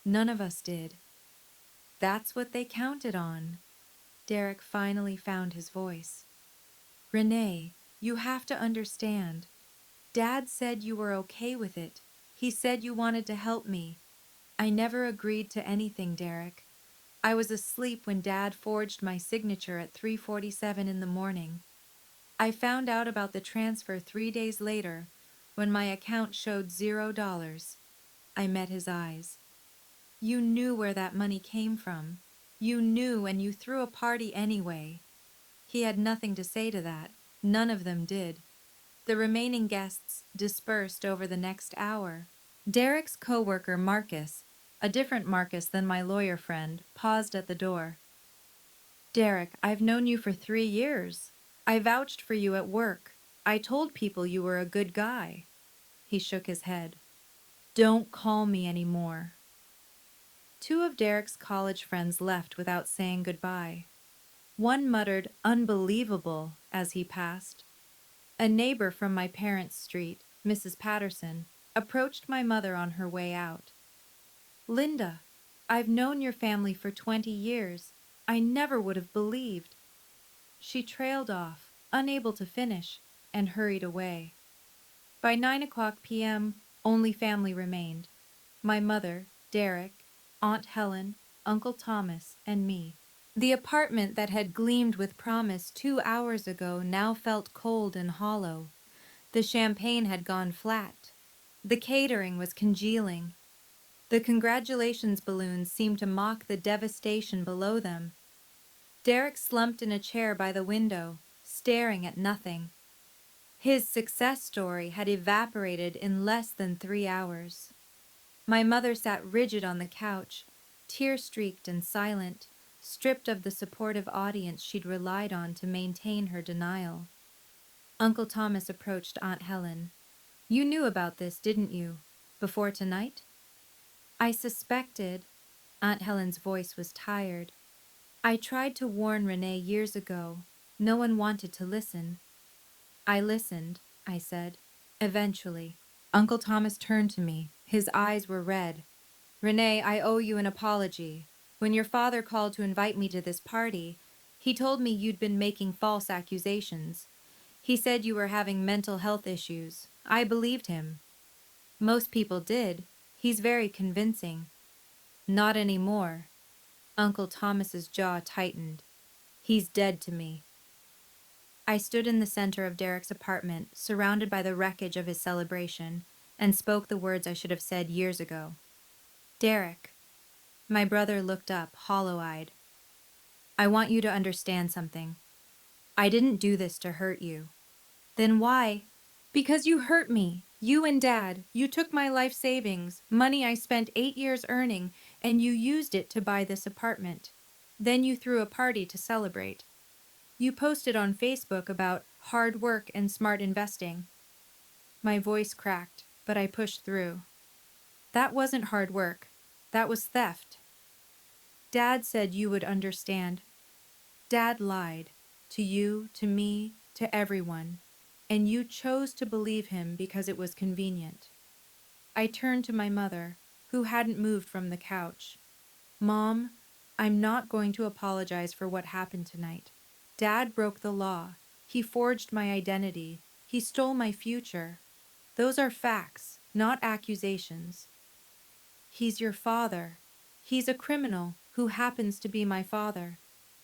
Speaker 1: None of us did. That's what they counted on. Derek finally found his voice. Renee, you have to understand. Dad said you were okay with it. He said you wanted to help me. I never agreed to anything, Derek. I was asleep when Dad forged my signature at 3:47 in the morning. I found out about the transfer 3 days later, when my account showed $0. I met his eyes. You knew where that money came from. You knew, and you threw a party anyway. He had nothing to say to that. None of them did. The remaining guests dispersed over the next hour. Derek's co-worker, Marcus, a different Marcus than my lawyer friend, paused at the door. Derek, I've known you for 3 years. I vouched for you at work. I told people you were a good guy. He shook his head. Don't call me anymore. 2 of Derek's college friends left without saying goodbye. One muttered, "Unbelievable," as he passed. A neighbor from my parents' street, Mrs. Patterson, approached my mother on her way out. Linda, I've known your family for 20 years. I never would have believed. She trailed off, unable to finish, and hurried away. By 9:00 p.m., only family remained. My mother, Derek, Aunt Helen, Uncle Thomas, and me. The apartment that had gleamed with promise 2 hours ago now felt cold and hollow. The champagne had gone flat. The catering was congealing. The congratulations balloons seemed to mock the devastation below them. Derek slumped in a chair by the window, staring at nothing. His success story had evaporated in less than 3 hours. My mother sat rigid on the couch, tear-streaked and silent, stripped of the supportive audience she'd relied on to maintain her denial. Uncle Thomas approached Aunt Helen. "You knew about this, didn't you? Before tonight?" "I suspected." Aunt Helen's voice was tired. "I tried to warn Renee years ago. No one wanted to listen." "I listened," I said. "Eventually." Uncle Thomas turned to me. His eyes were red. "Renee, I owe you an apology. When your father called to invite me to this party, he told me you'd been making false accusations. He said you were having mental health issues. I believed him. Most people did. He's very convincing." "Not anymore." Uncle Thomas's jaw tightened. "He's dead to me." I stood in the center of Derek's apartment, surrounded by the wreckage of his celebration, and spoke the words I should have said years ago. "Derek." My brother looked up, hollow-eyed. "I want you to understand something. I didn't do this to hurt you." "Then why?" "Because you hurt me. You and Dad. You took my life savings, money I spent 8 years earning, and you used it to buy this apartment. Then you threw a party to celebrate. You posted on Facebook about hard work and smart investing." My voice cracked, but I pushed through. "That wasn't hard work. That was theft. Dad said you would understand. Dad lied. To you, to me, to everyone. And you chose to believe him because it was convenient." I turned to my mother, who hadn't moved from the couch. "Mom, I'm not going to apologize for what happened tonight. Dad broke the law. He forged my identity. He stole my future. Those are facts, not accusations. He's your father. He's a criminal who happens to be my father.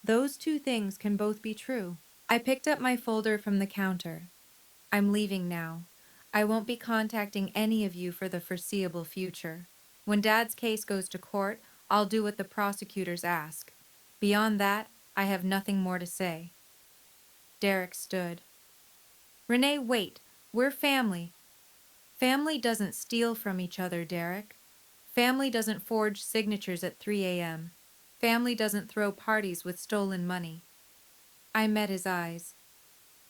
Speaker 1: Those two things can both be true." I picked up my folder from the counter. "I'm leaving now. I won't be contacting any of you for the foreseeable future. When Dad's case goes to court, I'll do what the prosecutors ask. Beyond that, I have nothing more to say." Derek stood. "Renee, wait. We're family." "Family doesn't steal from each other, Derek. Family doesn't forge signatures at 3 a.m. Family doesn't throw parties with stolen money." I met his eyes.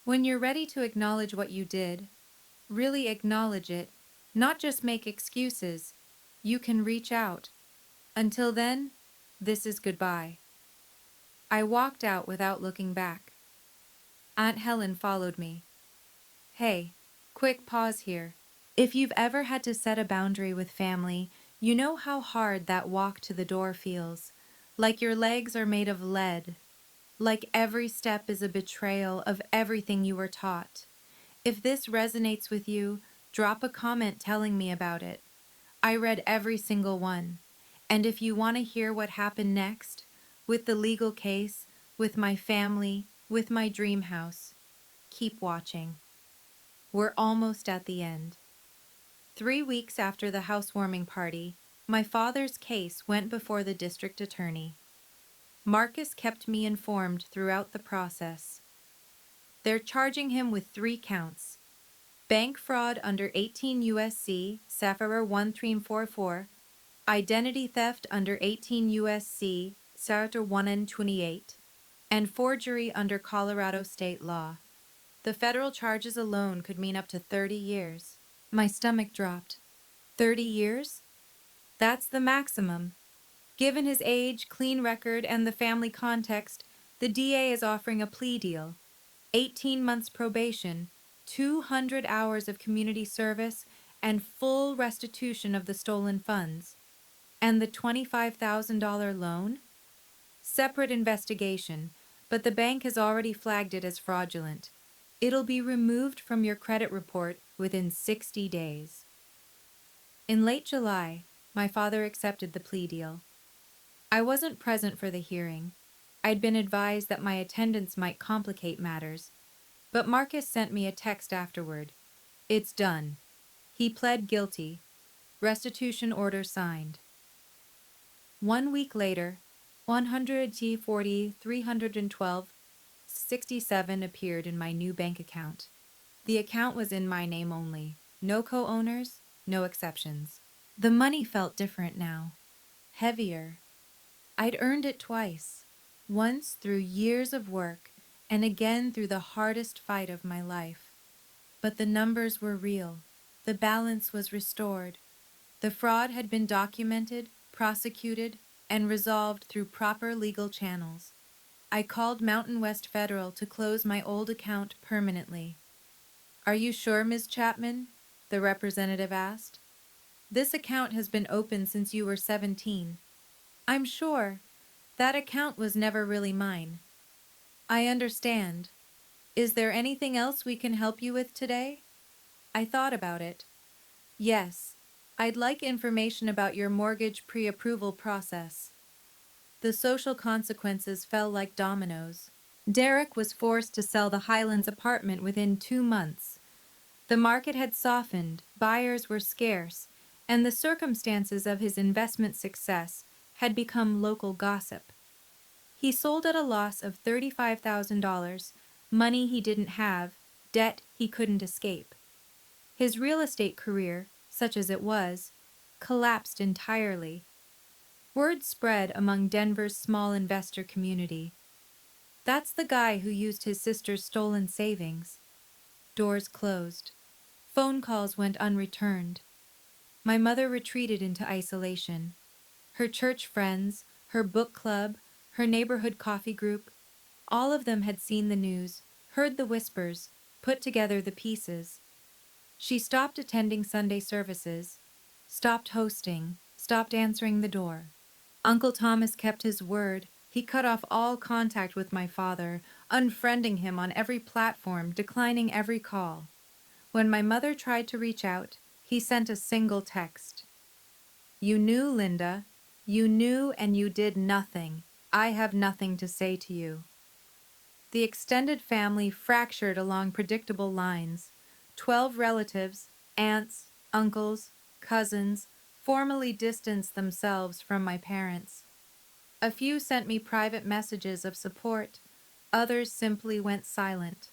Speaker 1: "When you're ready to acknowledge what you did, really acknowledge it, not just make excuses, you can reach out. Until then, this is goodbye." I walked out without looking back. Aunt Helen followed me. "Hey, quick pause here. If you've ever had to set a boundary with family, you know how hard that walk to the door feels. Like your legs are made of lead. Like every step is a betrayal of everything you were taught. If this resonates with you, drop a comment telling me about it. I read every single one. And if you want to hear what happened next, with the legal case, with my family, with my dream house, keep watching. We're almost at the end." 3 weeks after the housewarming party, my father's case went before the district attorney. Marcus kept me informed throughout the process. They're charging him with 3 counts: bank fraud under 18 U.S.C. SAFR 1344, identity theft under 18 U.S.C. SARTR 1N28, and forgery under Colorado state law. The federal charges alone could mean up to 30 years. My stomach dropped. 30 years? That's the maximum. Given his age, clean record, and the family context, the DA is offering a plea deal: 18 months probation, 200 hours of community service, and full restitution of the stolen funds. And the $25,000 loan? Separate investigation, but the bank has already flagged it as fraudulent. It'll be removed from your credit report within 60 days. In late July, my father accepted the plea deal. I wasn't present for the hearing. I'd been advised that my attendance might complicate matters, but Marcus sent me a text afterward. "It's done. He pled guilty. Restitution order signed. 1 week later, 100 T40 312.67 appeared in my new bank account. The account was in my name only. No co-owners, no exceptions. The money felt different now. Heavier. I'd earned it twice. Once through years of work, and again through the hardest fight of my life. But the numbers were real. The balance was restored. The fraud had been documented, prosecuted, and resolved through proper legal channels. I called Mountain West Federal to close my old account permanently. "Are you sure, Ms. Chapman?" the representative asked. "This account has been open since you were 17. "I'm sure. That account was never really mine." "I understand. Is there anything else we can help you with today?" I thought about it. "Yes, I'd like information about your mortgage pre-approval process." The social consequences fell like dominoes. Derek was forced to sell the Highlands apartment within 2 months. The market had softened, buyers were scarce, and the circumstances of his investment success had become local gossip. He sold at a loss of $35,000, money he didn't have, debt he couldn't escape. His real estate career, such as it was, collapsed entirely. Word spread among Denver's small investor community. "That's the guy who used his sister's stolen savings." Doors closed. Phone calls went unreturned. My mother retreated into isolation. Her church friends, her book club, her neighborhood coffee group, all of them had seen the news, heard the whispers, put together the pieces. She stopped attending Sunday services, stopped hosting, stopped answering the door. Uncle Thomas kept his word. He cut off all contact with my father, unfriending him on every platform, declining every call. When my mother tried to reach out, he sent a single text. "You knew, Linda. You knew and you did nothing. I have nothing to say to you." The extended family fractured along predictable lines. 12 relatives, aunts, uncles, cousins, formally distanced themselves from my parents. A few sent me private messages of support. Others simply went silent.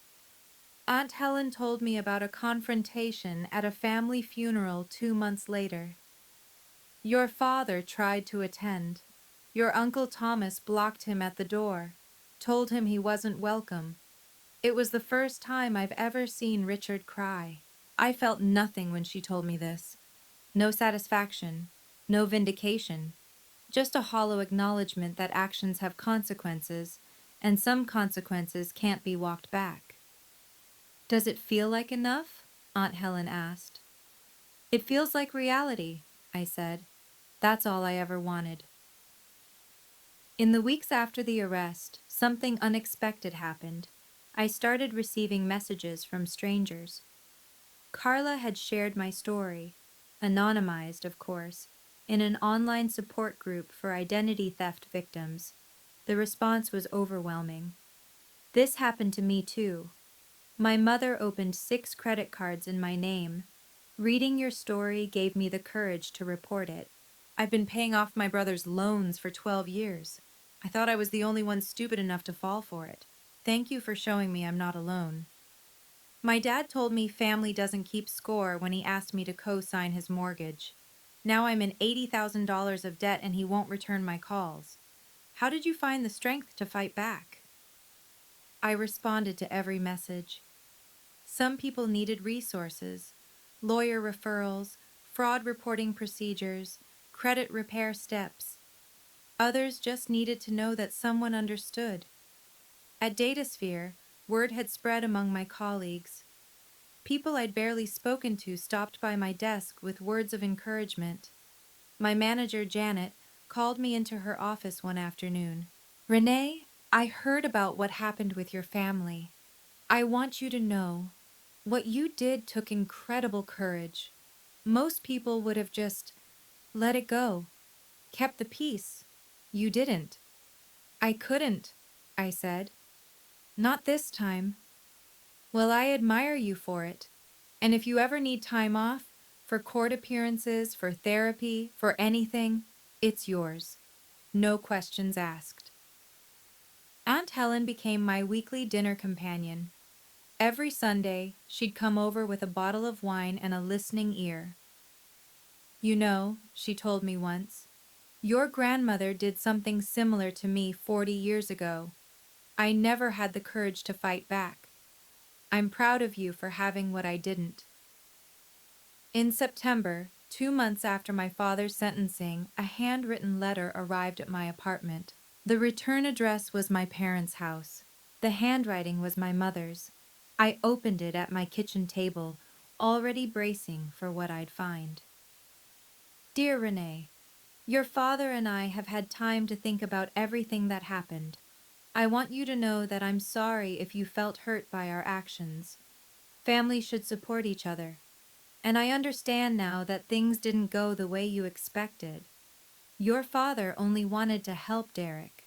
Speaker 1: Aunt Helen told me about a confrontation at a family funeral 2 months later. "Your father tried to attend. Your Uncle Thomas blocked him at the door, told him he wasn't welcome." It was the first time I've ever seen Richard cry. I felt nothing when she told me this. No satisfaction, no vindication, just a hollow acknowledgement that actions have consequences, and some consequences can't be walked back. "Does it feel like enough?" Aunt Helen asked. "It feels like reality," I said. "That's all I ever wanted." In the weeks after the arrest, something unexpected happened. I started receiving messages from strangers. Carla had shared my story, anonymized, of course, in an online support group for identity theft victims. The response was overwhelming. This happened to me too. My mother opened 6 credit cards in my name. Reading your story gave me the courage to report it. I've been paying off my brother's loans for 12 years. I thought I was the only one stupid enough to fall for it. Thank you for showing me I'm not alone. My dad told me family doesn't keep score when he asked me to co-sign his mortgage. Now I'm in $80,000 of debt and he won't return my calls. How did you find the strength to fight back? I responded to every message. Some people needed resources, lawyer referrals, fraud reporting procedures, credit repair steps. Others just needed to know that someone understood. At Datasphere, word had spread among my colleagues. People I'd barely spoken to stopped by my desk with words of encouragement. My manager, Janet, called me into her office one afternoon. "Renee, I heard about what happened with your family. I want you to know, what you did took incredible courage. Most people would have just let it go, kept the peace. You didn't." "I couldn't," I said. "Not this time." "Well, I admire you for it. And if you ever need time off, For court appearances, for therapy, for anything, it's yours. No questions asked. Aunt Helen became my weekly dinner companion. Every Sunday, she'd come over with a bottle of wine and a listening ear. You know, she told me once, your grandmother did something similar to me 40 years ago. I never had the courage to fight back. I'm proud of you for having what I didn't. In September, 2 months after my father's sentencing, a handwritten letter arrived at my apartment. The return address was my parents' house. The handwriting was my mother's. I opened it at my kitchen table, already bracing for what I'd find. Dear Renee, your father and I have had time to think about everything that happened. I want you to know that I'm sorry if you felt hurt by our actions. Families should support each other. And I understand now that things didn't go the way you expected. Your father only wanted to help Derek.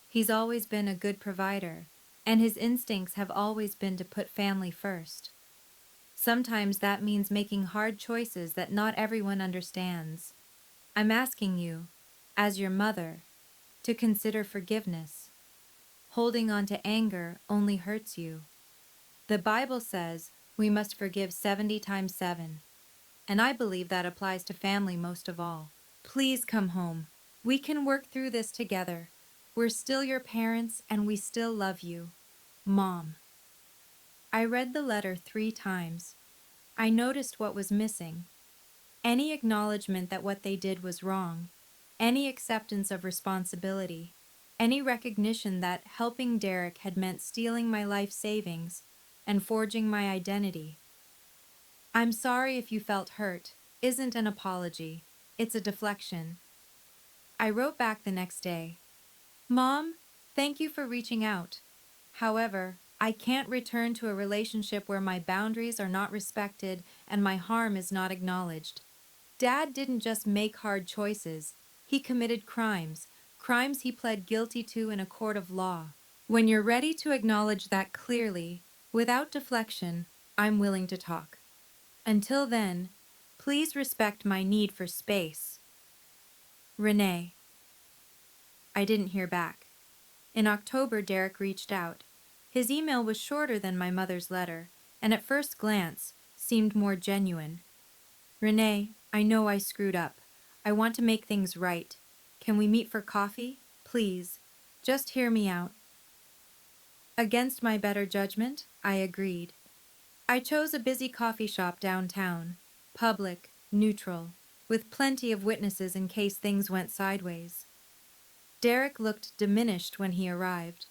Speaker 1: He's always been a good provider, and his instincts have always been to put family first. Sometimes that means making hard choices that not everyone understands. I'm asking you, as your mother, to consider forgiveness. Holding on to anger only hurts you. The Bible says we must forgive 70 times 7, and I believe that applies to family most of all. Please come home. We can work through this together. We're still your parents, and we still love you. Mom. I read the letter 3 times. I noticed what was missing. Any acknowledgement that what they did was wrong. Any acceptance of responsibility. Any recognition that helping Derek had meant stealing my life savings and forging my identity. I'm sorry if you felt hurt isn't an apology. It's a deflection. I wrote back the next day. Mom, thank you for reaching out. However, I can't return to a relationship where my boundaries are not respected and my harm is not acknowledged. Dad didn't just make hard choices. He committed crimes, crimes he pled guilty to in a court of law. When you're ready to acknowledge that clearly, without deflection, I'm willing to talk. Until then, please respect my need for space. Renee. I didn't hear back. In October, Derek reached out. His email was shorter than my mother's letter, and at first glance, seemed more genuine. Renee, I know I screwed up. I want to make things right. Can we meet for coffee? Please. Just hear me out. Against my better judgment, I agreed. I chose a busy coffee shop downtown, public, neutral, with plenty of witnesses in case things went sideways. Derek looked diminished when he arrived.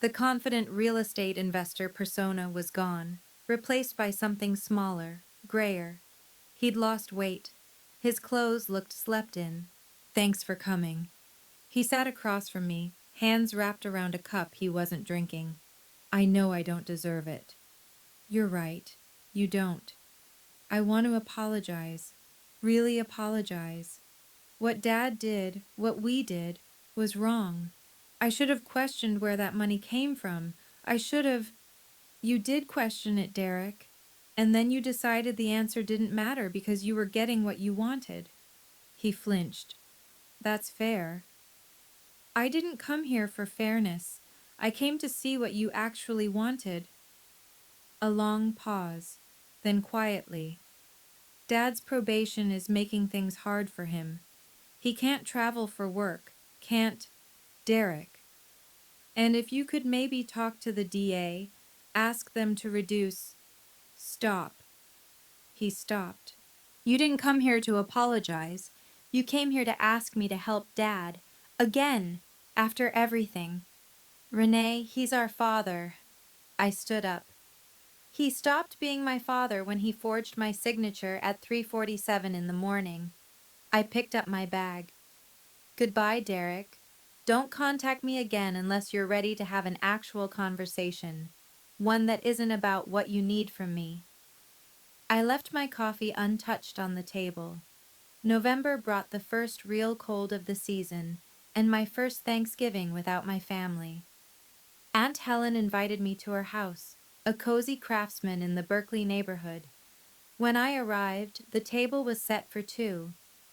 Speaker 1: The confident real estate investor persona was gone, replaced by something smaller, grayer. He'd lost weight. His clothes looked slept in. Thanks for coming. He sat across from me, hands wrapped around a cup he wasn't drinking. I know I don't deserve it. You're right. You don't. I want to apologize. Really apologize. What Dad did, what we did, was wrong. I should have questioned where that money came from. I should have... You did question it, Derek. And then you decided the answer didn't matter because you were getting what you wanted. He flinched. That's fair. I didn't come here for fairness. I came to see what you actually wanted. A long pause, then quietly. Dad's probation is making things hard for him. He can't travel for work. Can't... Derek. And if you could maybe talk to the DA, ask them to reduce... Stop. He stopped. You didn't come here to apologize. You came here to ask me to help Dad. Again, after everything. Renee, he's our father. I stood up. He stopped being my father when he forged my signature at 3:47 in the morning. I picked up my bag. Goodbye, Derek. Don't contact me again unless you're ready to have an actual conversation. One that isn't about what you need from me. I left my coffee untouched on the table. November brought the first real cold of the season, and my first Thanksgiving without my family. Aunt Helen invited me to her house, a cozy craftsman in the Berkeley neighborhood. When I arrived, the table was set for two,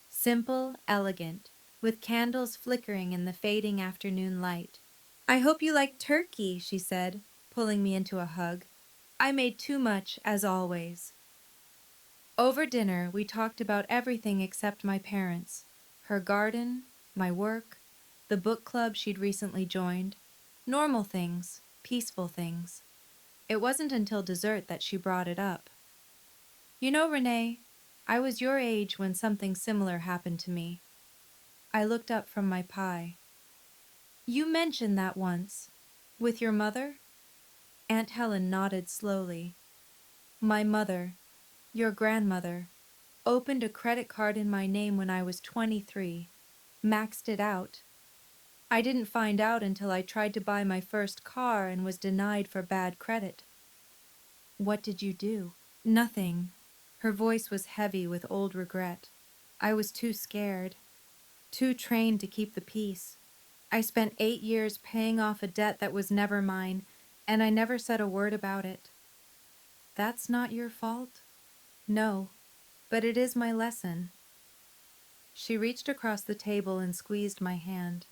Speaker 1: simple, elegant, with candles flickering in the fading afternoon light. "I hope you like turkey," she said, pulling me into a hug. "I made too much, as always." Over dinner, we talked about everything except my parents, her garden, my work, the book club she'd recently joined. Normal things, peaceful things. It wasn't until dessert that she brought it up. "You know, Renee, I was your age when something similar happened to me." I looked up from my pie. "You mentioned that once. With your mother?" Aunt Helen nodded slowly. "My mother, your grandmother, opened a credit card in my name when I was 23, maxed it out. I didn't find out until I tried to buy my first car and was denied for bad credit." "What did you do?" "Nothing." Her voice was heavy with old regret. "I was too scared, too trained to keep the peace. I spent 8 years paying off a debt that was never mine, and I never said a word about it." "That's not your fault?" "No, but it is my lesson." She reached across the table and squeezed my hand.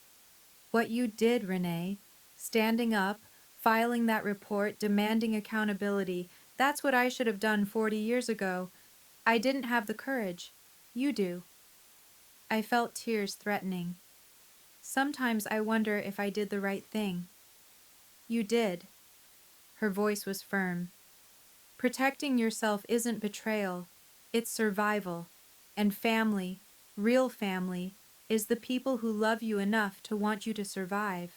Speaker 1: "What you did, Renee, standing up, filing that report, demanding accountability, that's what I should have done 40 years ago. I didn't have the courage. You do." I felt tears threatening. "Sometimes I wonder if I did the right thing." "You did." Her voice was firm. "Protecting yourself isn't betrayal, it's survival. And family, real family, is the people who love you enough to want you to survive."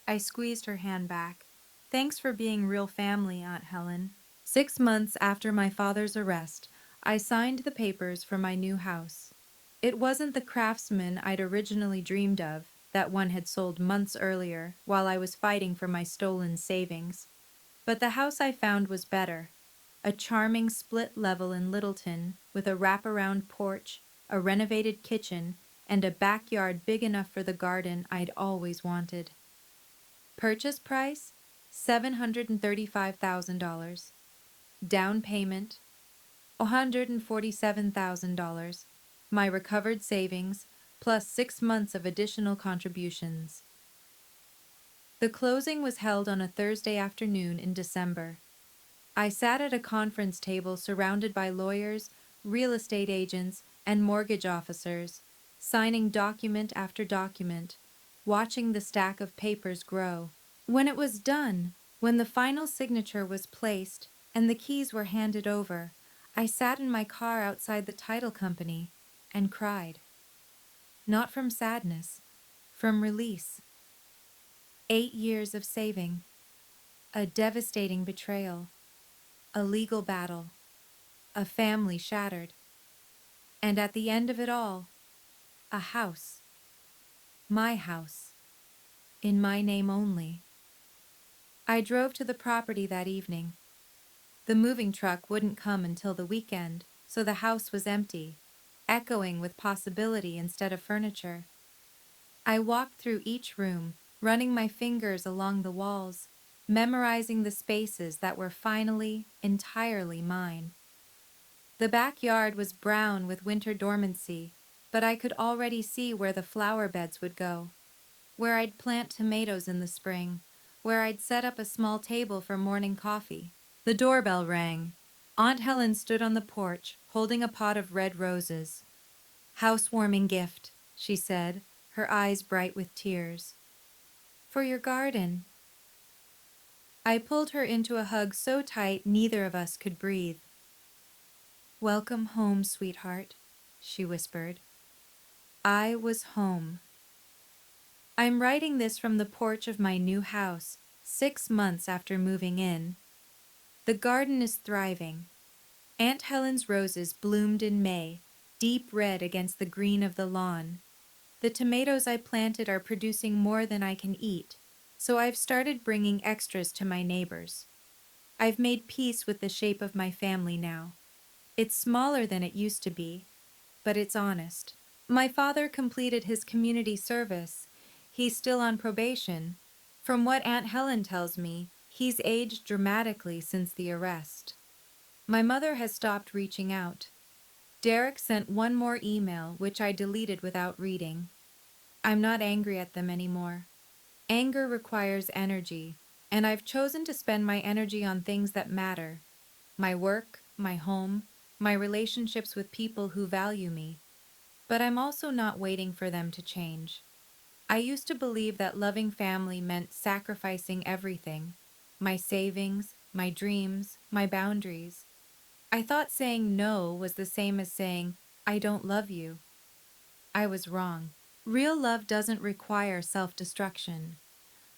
Speaker 1: I squeezed her hand back. "Thanks for being real family, Aunt Helen." 6 months after my father's arrest, I signed the papers for my new house. It wasn't the Craftsman I'd originally dreamed of, that one had sold months earlier while I was fighting for my stolen savings. But the house I found was better. A charming split level in Littleton with a wraparound porch, a renovated kitchen, and a backyard big enough for the garden I'd always wanted. Purchase price $735,000. Down payment $147,000. My recovered savings plus 6 months of additional contributions. The closing was held on a Thursday afternoon in December. I sat at a conference table surrounded by lawyers, real estate agents, and mortgage officers, signing document after document, watching the stack of papers grow. When it was done, when the final signature was placed and the keys were handed over, I sat in my car outside the title company and cried. Not from sadness, from release. 8 years of saving, a devastating betrayal, a legal battle, a family shattered, and at the end of it all, a house. My house. In my name only. I drove to the property that evening. The moving truck wouldn't come until the weekend, so the house was empty, echoing with possibility instead of furniture. I walked through each room, running my fingers along the walls, memorizing the spaces that were finally, entirely mine. The backyard was brown with winter dormancy, but I could already see where the flower beds would go, where I'd plant tomatoes in the spring, where I'd set up a small table for morning coffee. The doorbell rang. Aunt Helen stood on the porch, holding a pot of red roses. "Housewarming gift," she said, her eyes bright with tears. "For your garden." I pulled her into a hug so tight neither of us could breathe. "Welcome home, sweetheart," she whispered. I was home. I'm writing this from the porch of my new house, 6 months after moving in. The garden is thriving. Aunt Helen's roses bloomed in May, deep red against the green of the lawn. The tomatoes I planted are producing more than I can eat, so I've started bringing extras to my neighbors. I've made peace with the shape of my family now. It's smaller than it used to be, but it's honest. My father completed his community service. He's still on probation. From what Aunt Helen tells me, he's aged dramatically since the arrest. My mother has stopped reaching out. Derek sent one more email, which I deleted without reading. I'm not angry at them anymore. Anger requires energy, and I've chosen to spend my energy on things that matter: my work, my home, my relationships with people who value me. But I'm also not waiting for them to change. I used to believe that loving family meant sacrificing everything: my savings, my dreams, my boundaries. I thought saying no was the same as saying, I don't love you. I was wrong. Real love doesn't require self-destruction.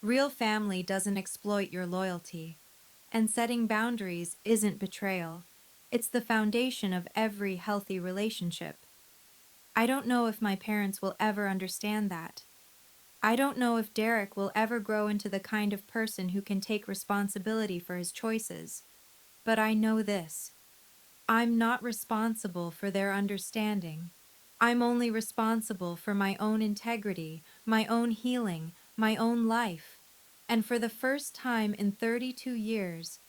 Speaker 1: Real family doesn't exploit your loyalty. And setting boundaries isn't betrayal. It's the foundation of every healthy relationship. I don't know if my parents will ever understand that. I don't know if Derek will ever grow into the kind of person who can take responsibility for his choices. But I know this: I'm not responsible for their understanding. I'm only responsible for my own integrity, my own healing, my own life. And for the first time in 32 years,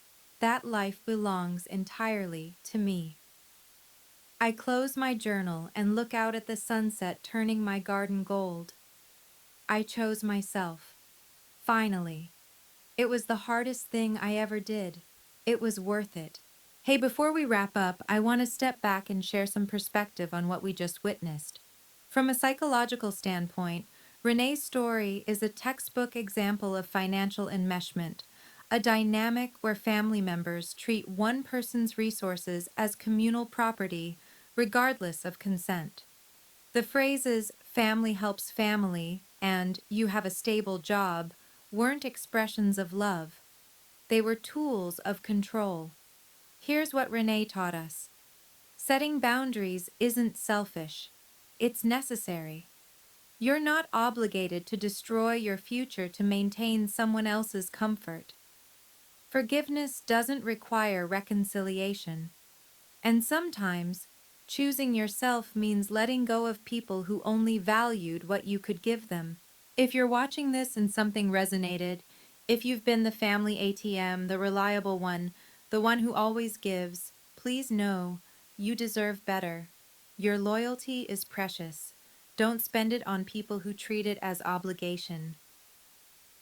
Speaker 1: that life belongs entirely to me. I close my journal and look out at the sunset turning my garden gold. I chose myself. Finally. It was the hardest thing I ever did. It was worth it. Hey, before we wrap up, I want to step back and share some perspective on what we just witnessed. From a psychological standpoint, Renee's story is a textbook example of financial enmeshment, a dynamic where family members treat one person's resources as communal property, regardless of consent. The phrases "family helps family" and "you have a stable job" weren't expressions of love. They were tools of control. Here's what Renee taught us: setting boundaries isn't selfish, it's necessary. You're not obligated to destroy your future to maintain someone else's comfort. Forgiveness doesn't require reconciliation. And sometimes, choosing yourself means letting go of people who only valued what you could give them. If you're watching this and something resonated, if you've been the family ATM, the reliable one, the one who always gives, please know you deserve better. Your loyalty is precious. Don't spend it on people who treat it as obligation.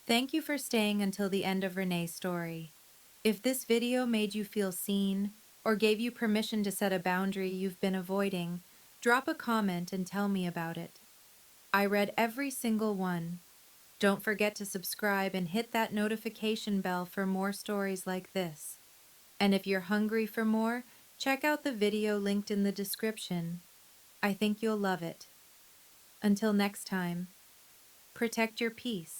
Speaker 1: Thank you for staying until the end of Renee's story. If this video made you feel seen or gave you permission to set a boundary you've been avoiding, drop a comment and tell me about it. I read every single one. Don't forget to subscribe and hit that notification bell for more stories like this. And if you're hungry for more, check out the video linked in the description. I think you'll love it. Until next time, protect your peace.